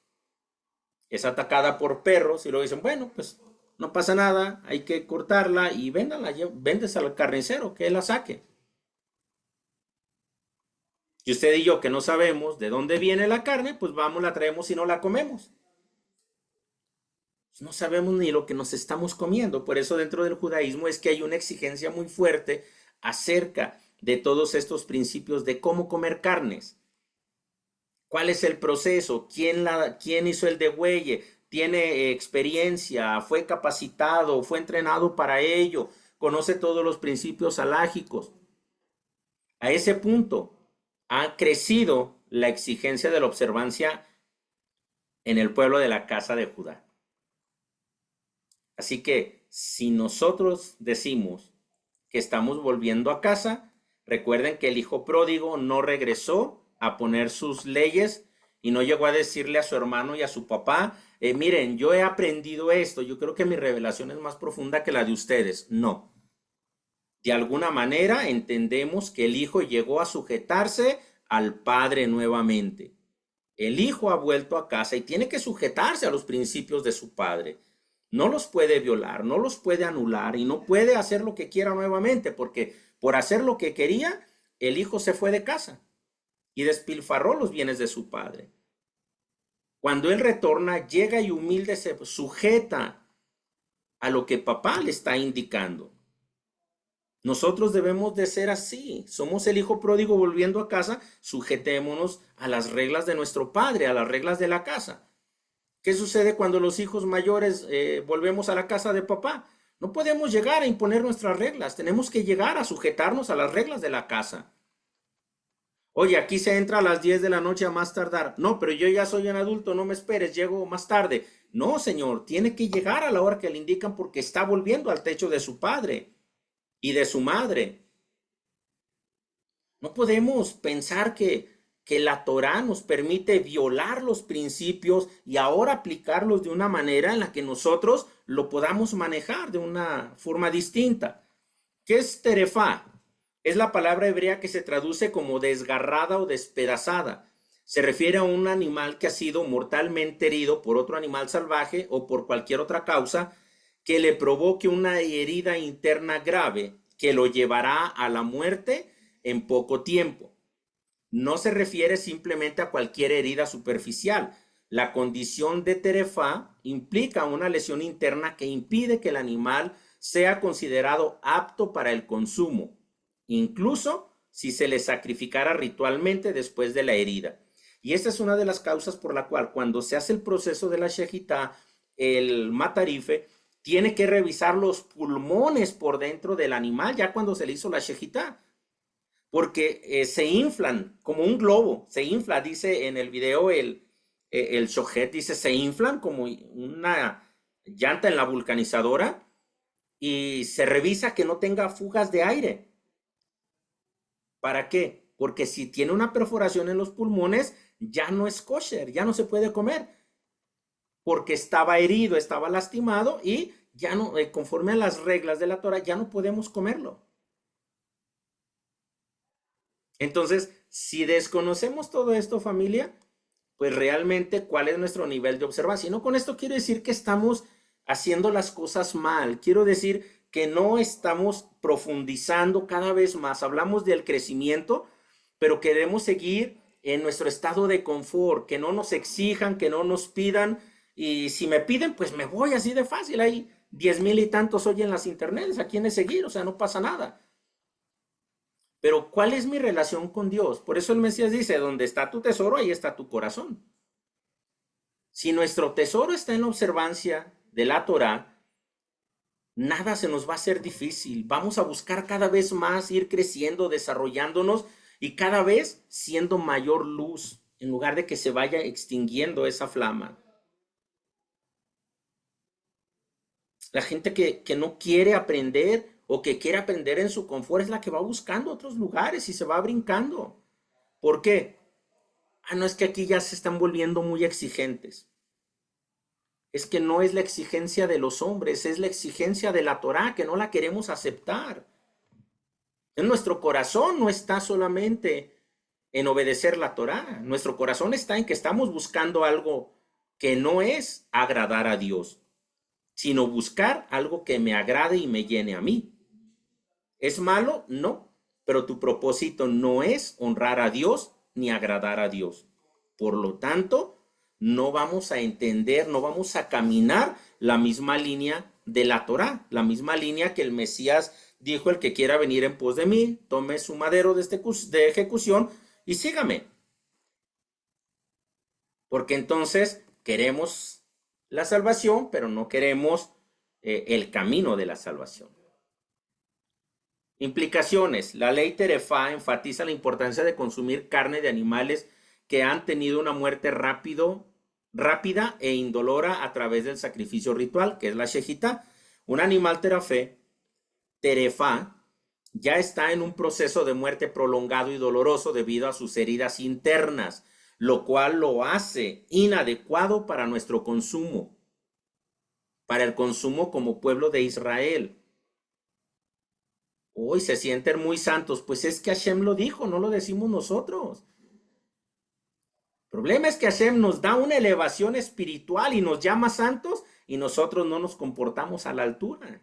es atacada por perros y luego dicen, bueno, pues no pasa nada, hay que cortarla y véndala, vendes al carnicero que él la saque? Y usted y yo que no sabemos de dónde viene la carne, pues vamos, la traemos y no la comemos. No sabemos ni lo que nos estamos comiendo. Por eso dentro del judaísmo es que hay una exigencia muy fuerte acerca de todos estos principios de cómo comer carnes. ¿Cuál es el proceso? ¿Quién hizo el degüelle? ¿Tiene experiencia? ¿Fue capacitado? ¿Fue entrenado para ello? ¿Conoce todos los principios halágicos? A ese punto ha crecido la exigencia de la observancia en el pueblo de la casa de Judá. Así que si nosotros decimos que estamos volviendo a casa, recuerden que el hijo pródigo no regresó a poner sus leyes y no llegó a decirle a su hermano y a su papá, miren, yo he aprendido esto, yo creo que mi revelación es más profunda que la de ustedes. No. De alguna manera entendemos que el hijo llegó a sujetarse al padre nuevamente. El hijo ha vuelto a casa y tiene que sujetarse a los principios de su padre. No los puede violar, no los puede anular y no puede hacer lo que quiera nuevamente, porque por hacer lo que quería, el hijo se fue de casa y despilfarró los bienes de su padre. Cuando él retorna, llega y humilde se sujeta a lo que papá le está indicando. Nosotros debemos de ser así. Somos el hijo pródigo volviendo a casa, sujetémonos a las reglas de nuestro padre, a las reglas de la casa. ¿Qué sucede cuando los hijos mayores volvemos a la casa de papá? No podemos llegar a imponer nuestras reglas, tenemos que llegar a sujetarnos a las reglas de la casa. Oye, aquí se entra a las 10 de la noche a más tardar. No, pero yo ya soy un adulto, no me esperes, llego más tarde. No, señor, tiene que llegar a la hora que le indican porque está volviendo al techo de su padre y de su madre. No podemos pensar que la Torá nos permite violar los principios y ahora aplicarlos de una manera en la que nosotros lo podamos manejar de una forma distinta. ¿Qué es terefá? Es la palabra hebrea que se traduce como desgarrada o despedazada. Se refiere a un animal que ha sido mortalmente herido por otro animal salvaje o por cualquier otra causa que le provoque una herida interna grave que lo llevará a la muerte en poco tiempo. No se refiere simplemente a cualquier herida superficial. La condición de terefá implica una lesión interna que impide que el animal sea considerado apto para el consumo, incluso si se le sacrificara ritualmente después de la herida. Y esta es una de las causas por la cual cuando se hace el proceso de la shejitá, el matarife tiene que revisar los pulmones por dentro del animal ya cuando se le hizo la shejitá, porque se inflan como un globo, se infla, dice en el video el shohet, dice, se inflan como una llanta en la vulcanizadora y se revisa que no tenga fugas de aire. ¿Para qué? Porque si tiene una perforación en los pulmones, ya no es kosher, ya no se puede comer, porque estaba herido, estaba lastimado y ya no, conforme a las reglas de la Torah, ya no podemos comerlo. Entonces, si desconocemos todo esto, familia, pues realmente cuál es nuestro nivel de observancia. Y no con esto quiero decir que estamos haciendo las cosas mal, quiero decir que no estamos profundizando cada vez más. Hablamos del crecimiento, pero queremos seguir en nuestro estado de confort, que no nos exijan, que no nos pidan. Y si me piden, pues me voy así de fácil. Hay 10,000 y tantos hoy en las internets, a quienes seguir, o sea, no pasa nada. Pero ¿cuál es mi relación con Dios? Por eso el Mesías dice, donde está tu tesoro, ahí está tu corazón. Si nuestro tesoro está en la observancia de la Torá, nada se nos va a hacer difícil. Vamos a buscar cada vez más ir creciendo, desarrollándonos y cada vez siendo mayor luz, en lugar de que se vaya extinguiendo esa flama. La gente que no quiere aprender o que quiere aprender en su confort es la que va buscando otros lugares y se va brincando. ¿Por qué? Ah, no, es que aquí ya se están volviendo muy exigentes. Es que no es la exigencia de los hombres, es la exigencia de la Torá que no la queremos aceptar. En nuestro corazón no está solamente en obedecer la Torá, nuestro corazón está en que estamos buscando algo que no es agradar a Dios, sino buscar algo que me agrade y me llene a mí. ¿Es malo? No, pero tu propósito no es honrar a Dios ni agradar a Dios. Por lo tanto, no vamos a entender, no vamos a caminar la misma línea de la Torá, la misma línea que el Mesías dijo, el que quiera venir en pos de mí, tome su madero de ejecución y sígame. Porque entonces queremos la salvación, pero no queremos el camino de la salvación. Implicaciones. La ley Terefá enfatiza la importancia de consumir carne de animales que han tenido una muerte rápida e indolora a través del sacrificio ritual, que es la shejitá. Un animal terefá, ya está en un proceso de muerte prolongado y doloroso debido a sus heridas internas, lo cual lo hace inadecuado para nuestro consumo, para el consumo como pueblo de Israel. Hoy se sienten muy santos, pues es que Hashem lo dijo, no lo decimos nosotros. El problema es que Hashem nos da una elevación espiritual y nos llama santos y nosotros no nos comportamos a la altura.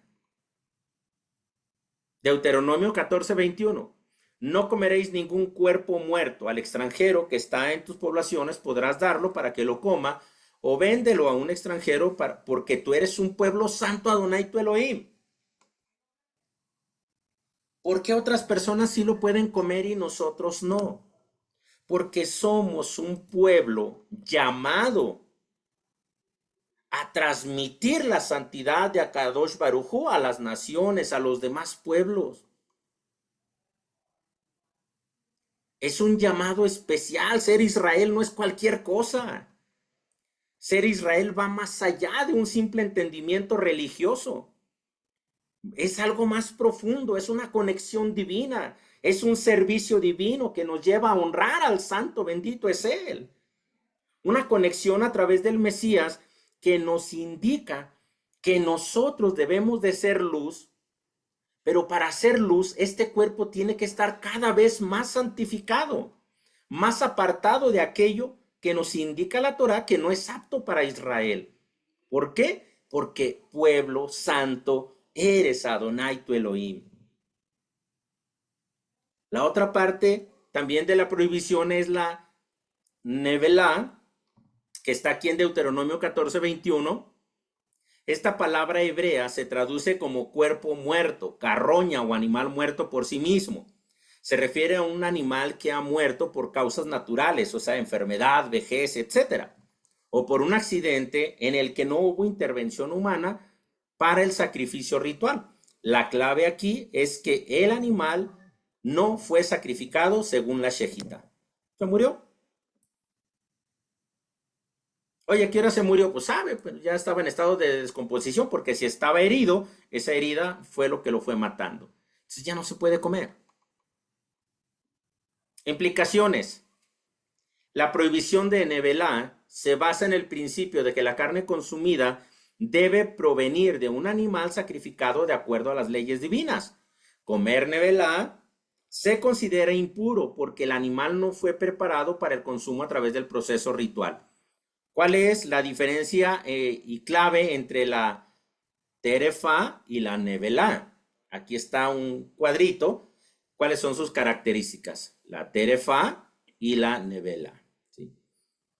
Deuteronomio 14:21. No comeréis ningún cuerpo muerto. Al extranjero que está en tus poblaciones podrás darlo para que lo coma o véndelo a un extranjero porque tú eres un pueblo santo, Adonai tu Elohim. ¿Por qué otras personas sí lo pueden comer y nosotros no? Porque somos un pueblo llamado a transmitir la santidad de Akadosh Baruj Hu a las naciones, a los demás pueblos. Es un llamado especial. Ser Israel no es cualquier cosa. Ser Israel va más allá de un simple entendimiento religioso. Es algo más profundo, es una conexión divina, es un servicio divino que nos lleva a honrar al Santo, bendito es Él. Una conexión a través del Mesías que nos indica que nosotros debemos de ser luz, pero para ser luz, este cuerpo tiene que estar cada vez más santificado, más apartado de aquello que nos indica la Torá que no es apto para Israel. ¿Por qué? Porque pueblo santo eres, Adonai tu Elohim. La otra parte también de la prohibición es la nevelá, que está aquí en Deuteronomio 14:21. Esta palabra hebrea se traduce como cuerpo muerto, carroña o animal muerto por sí mismo. Se refiere a un animal que ha muerto por causas naturales, o sea, enfermedad, vejez, etcétera, o por un accidente en el que no hubo intervención humana para el sacrificio ritual. La clave aquí es que el animal no fue sacrificado según la Shejita. ¿Se murió? Oye, ¿a qué hora se murió? Pues sabe, pero ya estaba en estado de descomposición porque si estaba herido, esa herida fue lo que lo fue matando. Entonces ya no se puede comer. Implicaciones. La prohibición de Nevelá se basa en el principio de que la carne consumida debe provenir de un animal sacrificado de acuerdo a las leyes divinas. Comer Nevelá se considera impuro porque el animal no fue preparado para el consumo a través del proceso ritual. ¿Cuál es la diferencia y clave entre la terefa y la nevelá? Aquí está un cuadrito. ¿Cuáles son sus características? La terefa y la nevelá. ¿Sí?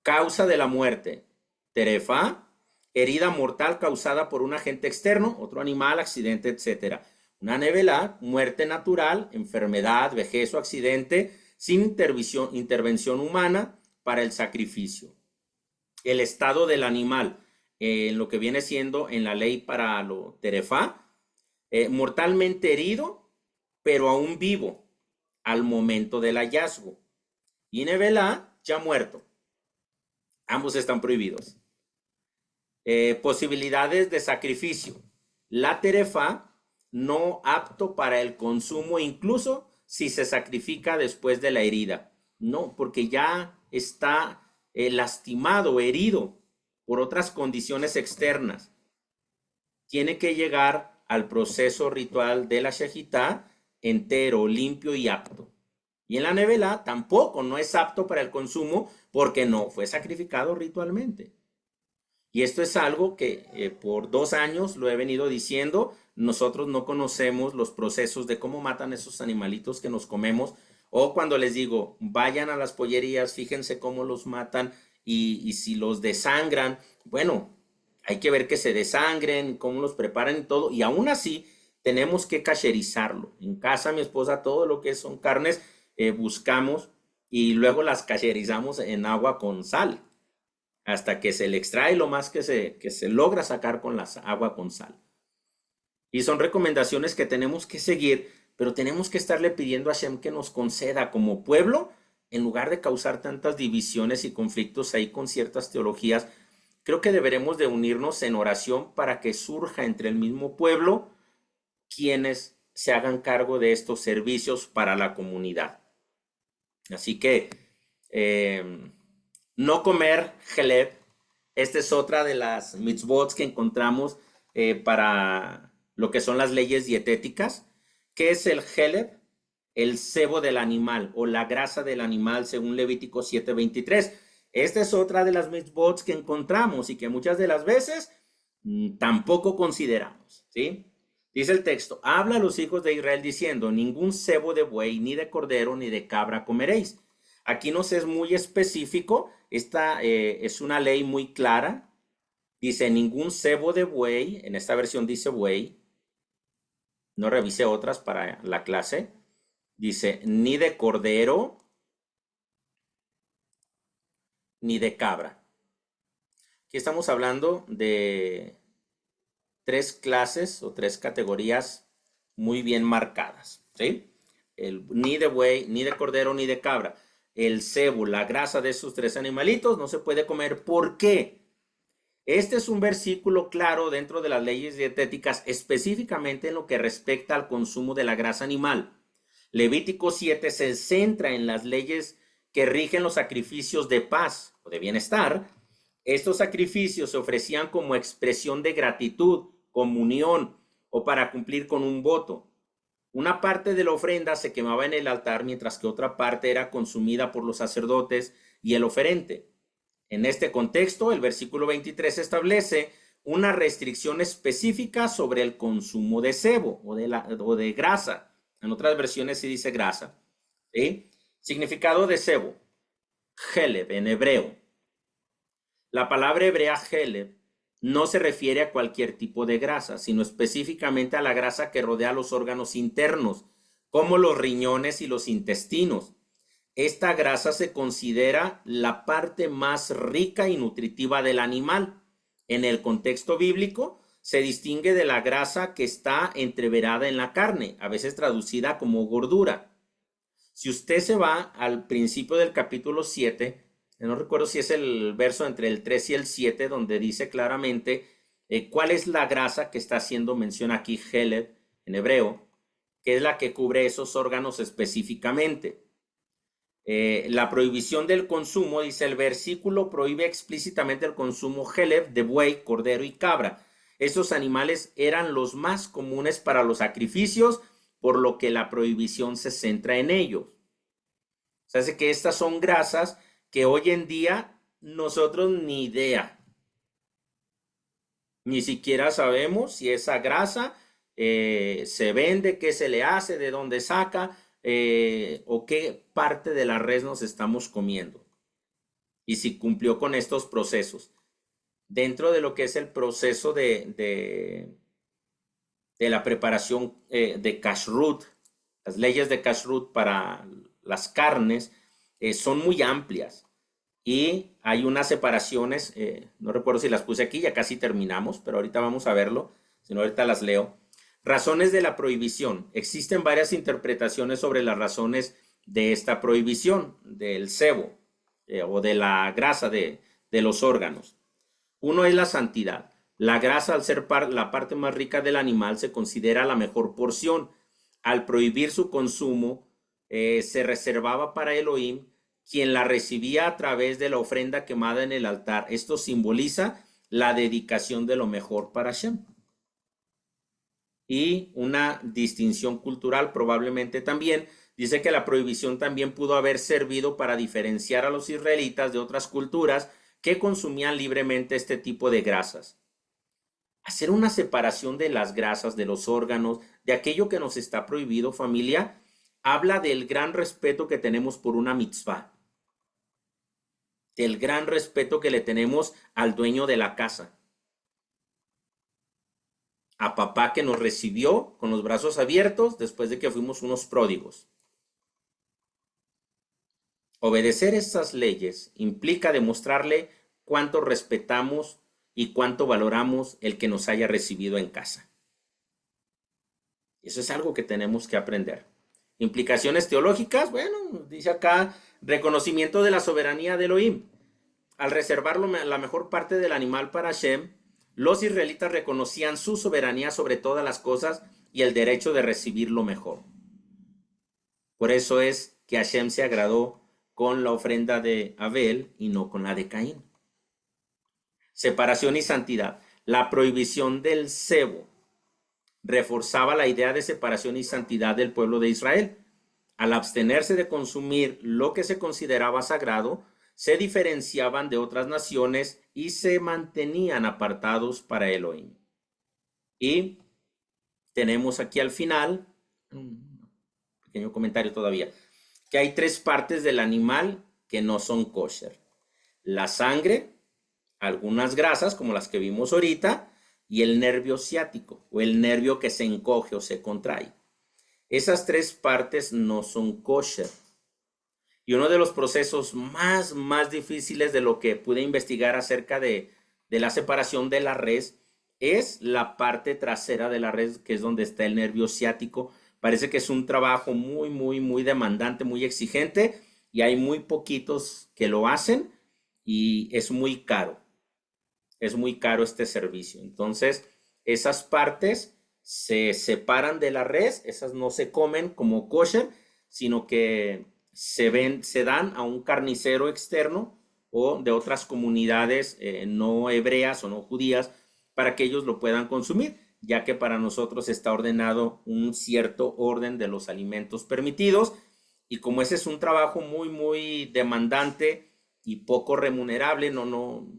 Causa de la muerte. Terefa, herida mortal causada por un agente externo, otro animal, accidente, etc. Una nevelá, muerte natural, enfermedad, vejez o accidente, sin intervención humana para el sacrificio. El estado del animal, en lo que viene siendo en la ley para lo terefá, mortalmente herido, pero aún vivo al momento del hallazgo. Y nevelá, ya muerto. Ambos están prohibidos. Posibilidades de sacrificio. La terefá, no apto para el consumo, incluso si se sacrifica después de la herida. No, porque ya está lastimado, herido por otras condiciones externas. Tiene que llegar al proceso ritual de la shejitá entero, limpio y apto. Y en la nevelá tampoco no es apto para el consumo porque no fue sacrificado ritualmente. Y esto es algo que por 2 años lo he venido diciendo. Nosotros no conocemos los procesos de cómo matan esos animalitos que nos comemos. O cuando les digo, vayan a las pollerías, fíjense cómo los matan y si los desangran. Bueno, hay que ver que se desangren, cómo los preparan y todo. Y aún así, tenemos que cacherizarlo. En casa, mi esposa, todo lo que son carnes, buscamos y luego las cacherizamos en agua con sal hasta que se le extrae lo más que se logra sacar con la agua con sal. Y son recomendaciones que tenemos que seguir, pero tenemos que estarle pidiendo a Hashem que nos conceda como pueblo, en lugar de causar tantas divisiones y conflictos ahí con ciertas teologías, creo que deberemos de unirnos en oración para que surja entre el mismo pueblo quienes se hagan cargo de estos servicios para la comunidad. Así que no comer Heleb. Esta es otra de las mitzvot que encontramos para lo que son las leyes dietéticas. ¿Qué es el Heleb? El sebo del animal o la grasa del animal según Levítico 7:23. Esta es otra de las mitzvot que encontramos y que muchas de las veces tampoco consideramos, ¿sí? Dice el texto, habla a los hijos de Israel diciendo, ningún sebo de buey, ni de cordero, ni de cabra comeréis. Aquí nos es muy específico, esta es una ley muy clara. Dice, ningún sebo de buey, en esta versión dice buey, no revisé otras para la clase. Dice, ni de cordero, ni de cabra. Aquí estamos hablando de 3 clases o 3 categorías muy bien marcadas, ¿sí? Ni de buey, ni de cordero, ni de cabra. El sebo, la grasa de esos 3 animalitos no se puede comer. ¿Por qué? Este es un versículo claro dentro de las leyes dietéticas, específicamente en lo que respecta al consumo de la grasa animal. Levítico 7 se centra en las leyes que rigen los sacrificios de paz o de bienestar. Estos sacrificios se ofrecían como expresión de gratitud, comunión o para cumplir con un voto. Una parte de la ofrenda se quemaba en el altar, mientras que otra parte era consumida por los sacerdotes y el oferente. En este contexto, el versículo 23 establece una restricción específica sobre el consumo de sebo o de grasa. En otras versiones se dice grasa. ¿Sí? Significado de sebo, heleb en hebreo. La palabra hebrea heleb no se refiere a cualquier tipo de grasa, sino específicamente a la grasa que rodea los órganos internos, como los riñones y los intestinos. Esta grasa se considera la parte más rica y nutritiva del animal. En el contexto bíblico, se distingue de la grasa que está entreverada en la carne, a veces traducida como gordura. Si usted se va al principio del capítulo 7, no recuerdo si es el verso entre el 3 y el 7, donde dice claramente cuál es la grasa que está haciendo mención aquí, heleb, en hebreo, que es la que cubre esos órganos específicamente. La prohibición del consumo, dice el versículo, prohíbe explícitamente el consumo heleb de buey, cordero y cabra. Estos animales eran los más comunes para los sacrificios, por lo que la prohibición se centra en ellos. O sea, que estas son grasas que hoy en día nosotros ni idea, ni siquiera sabemos si esa grasa se vende, qué se le hace, de dónde saca, o qué parte de la res nos estamos comiendo y si cumplió con estos procesos. Dentro de lo que es el proceso de la preparación de kashrut, las leyes de kashrut para las carnes son muy amplias y hay unas separaciones, no recuerdo si las puse aquí, ya casi terminamos, pero ahorita vamos a verlo, si no ahorita las leo. Razones de la prohibición. Existen varias interpretaciones sobre las razones de esta prohibición, del sebo o de la grasa de los órganos. Uno es la santidad. La grasa, al ser la parte más rica del animal, se considera la mejor porción. Al prohibir su consumo, se reservaba para Elohim, quien la recibía a través de la ofrenda quemada en el altar. Esto simboliza la dedicación de lo mejor para Hashem. Y una distinción cultural probablemente también. Dice que la prohibición también pudo haber servido para diferenciar a los israelitas de otras culturas que consumían libremente este tipo de grasas. Hacer una separación de las grasas, de los órganos, de aquello que nos está prohibido, familia, habla del gran respeto que tenemos por una mitzvah, del gran respeto que le tenemos al dueño de la casa, a papá que nos recibió con los brazos abiertos después de que fuimos unos pródigos. Obedecer estas leyes implica demostrarle cuánto respetamos y cuánto valoramos el que nos haya recibido en casa. Eso es algo que tenemos que aprender. Implicaciones teológicas, bueno, dice acá, reconocimiento de la soberanía de Elohim. Al reservar la mejor parte del animal para Hashem, los israelitas reconocían su soberanía sobre todas las cosas y el derecho de recibir lo mejor. Por eso es que Hashem se agradó con la ofrenda de Abel y no con la de Caín. Separación y santidad. La prohibición del sebo reforzaba la idea de separación y santidad del pueblo de Israel. Al abstenerse de consumir lo que se consideraba sagrado, se diferenciaban de otras naciones y se mantenían apartados para Elohim. Y tenemos aquí al final, un pequeño comentario todavía, que hay 3 partes del animal que no son kosher. La sangre, algunas grasas como las que vimos ahorita, y el nervio ciático o el nervio que se encoge o se contrae. Esas 3 partes no son kosher. Y uno de los procesos más difíciles de lo que pude investigar acerca de la separación de la res es la parte trasera de la res, que es donde está el nervio ciático. Parece que es un trabajo muy demandante, muy exigente, y hay muy poquitos que lo hacen y es muy caro. es muy caro este servicio. Entonces, esas partes se separan de la res, esas no se comen como kosher, sino que se dan a un carnicero externo o de otras comunidades no hebreas o no judías para que ellos lo puedan consumir, ya que para nosotros está ordenado un cierto orden de los alimentos permitidos, y como ese es un trabajo muy demandante y poco remunerable,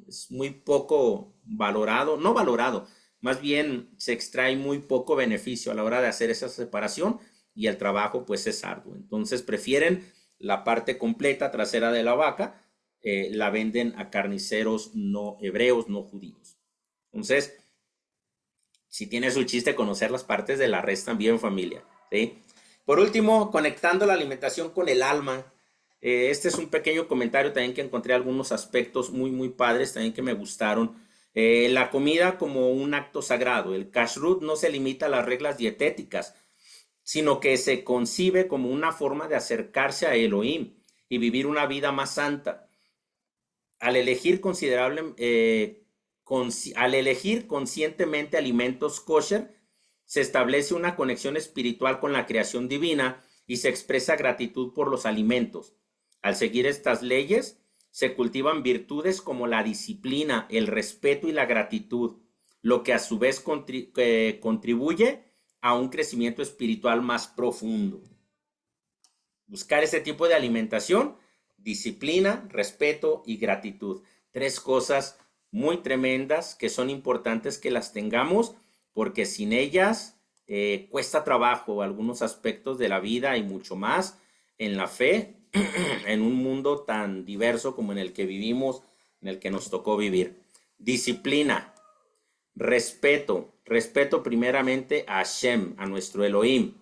es muy poco valorado, no valorado, más bien se extrae muy poco beneficio a la hora de hacer esa separación, y el trabajo pues es arduo. Entonces prefieren la parte completa trasera de la vaca, la venden a carniceros no hebreos, no judíos. Entonces, si tiene su chiste conocer las partes de la res también, familia, ¿sí? Por último, conectando la alimentación con el alma. Este es un pequeño comentario también que encontré algunos aspectos muy padres también que me gustaron. La comida como un acto sagrado. El kashrut no se limita a las reglas dietéticas, sino que se concibe como una forma de acercarse a Elohim y vivir una vida más santa. Al elegir al elegir conscientemente alimentos kosher, se establece una conexión espiritual con la creación divina y se expresa gratitud por los alimentos. Al seguir estas leyes, se cultivan virtudes como la disciplina, el respeto y la gratitud, lo que a su vez contribuye a un crecimiento espiritual más profundo. Buscar ese tipo de alimentación: disciplina, respeto y gratitud. 3 cosas muy tremendas que son importantes que las tengamos, porque sin ellas cuesta trabajo algunos aspectos de la vida y mucho más en la fe, en un mundo tan diverso como en el que vivimos, en el que nos tocó vivir. Disciplina, respeto primeramente a Hashem, a nuestro Elohim,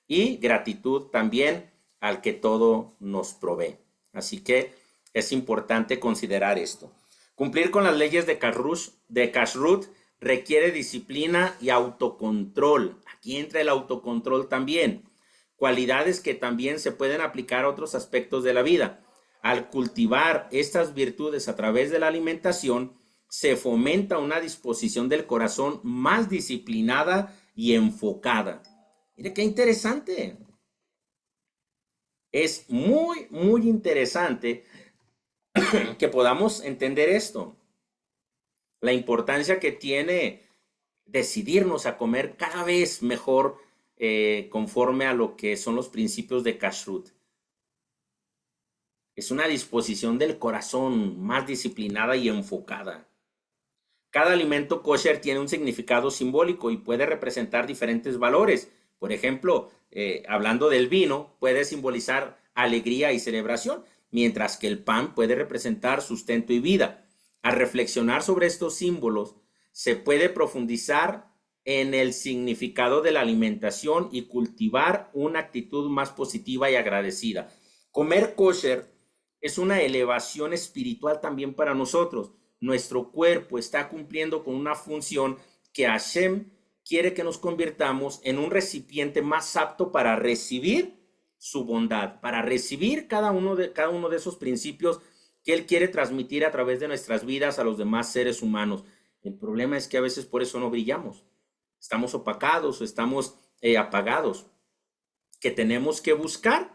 y gratitud también al que todo nos provee. Así que es importante considerar esto. Cumplir con las leyes de Kashrut requiere disciplina y autocontrol. Aquí entra el autocontrol también. Cualidades que también se pueden aplicar a otros aspectos de la vida. Al cultivar estas virtudes a través de la alimentación, se fomenta una disposición del corazón más disciplinada y enfocada. Mire qué interesante. Es muy interesante que podamos entender esto. La importancia que tiene decidirnos a comer cada vez mejor conforme a lo que son los principios de Kashrut. Es una disposición del corazón más disciplinada y enfocada. Cada alimento kosher tiene un significado simbólico y puede representar diferentes valores. Por ejemplo, hablando del vino, puede simbolizar alegría y celebración, mientras que el pan puede representar sustento y vida. Al reflexionar sobre estos símbolos, se puede profundizar en el significado de la alimentación y cultivar una actitud más positiva y agradecida. Comer kosher es una elevación espiritual también para nosotros. Nuestro cuerpo está cumpliendo con una función que Hashem quiere que nos convirtamos en un recipiente más apto para recibir su bondad, para recibir cada uno de esos principios que Él quiere transmitir a través de nuestras vidas a los demás seres humanos. El problema es que a veces por eso no brillamos. Estamos opacados o estamos apagados. Que tenemos que buscar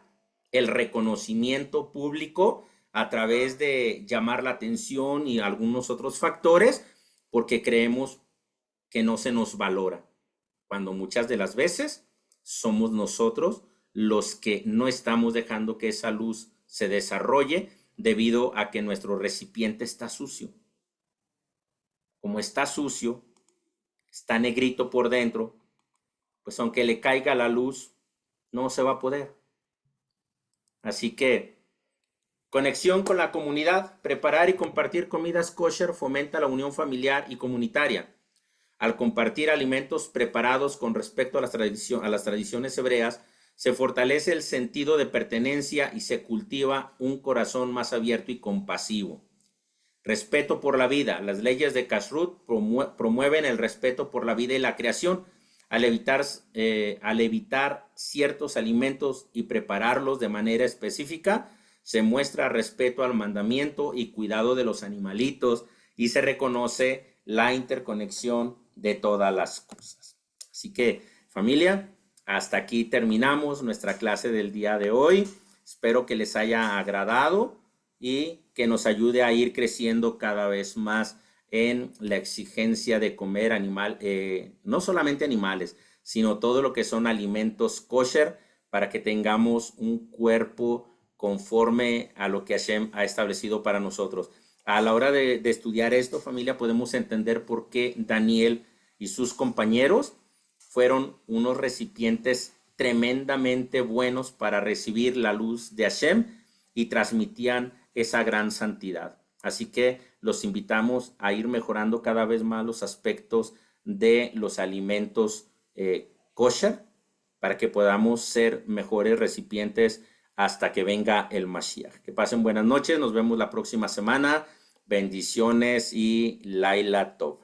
el reconocimiento público a través de llamar la atención y algunos otros factores, porque creemos que no se nos valora, cuando muchas de las veces somos nosotros los que no estamos dejando que esa luz se desarrolle debido a que nuestro recipiente está sucio. Como está sucio, está negrito por dentro, pues aunque le caiga la luz, no se va a poder. Así que conexión con la comunidad. Preparar y compartir comidas kosher fomenta la unión familiar y comunitaria. Al compartir alimentos preparados con respecto a las tradiciones hebreas, se fortalece el sentido de pertenencia y se cultiva un corazón más abierto y compasivo. Respeto por la vida. Las leyes de Kashrut promueven el respeto por la vida y la creación. Al evitar ciertos alimentos y prepararlos de manera específica, se muestra respeto al mandamiento y cuidado de los animalitos, y se reconoce la interconexión de todas las cosas. Así que, familia, hasta aquí terminamos nuestra clase del día de hoy. Espero que les haya agradado y que nos ayude a ir creciendo cada vez más en la exigencia de comer no solamente animales, sino todo lo que son alimentos kosher, para que tengamos un cuerpo conforme a lo que Hashem ha establecido para nosotros. A la hora de estudiar esto, familia, podemos entender por qué Daniel y sus compañeros fueron unos recipientes tremendamente buenos para recibir la luz de Hashem y transmitían esa gran santidad. Así que los invitamos a ir mejorando cada vez más los aspectos de los alimentos kosher, para que podamos ser mejores recipientes hasta que venga el Mashiach. Que pasen buenas noches, nos vemos la próxima semana. Bendiciones y Laila Tov.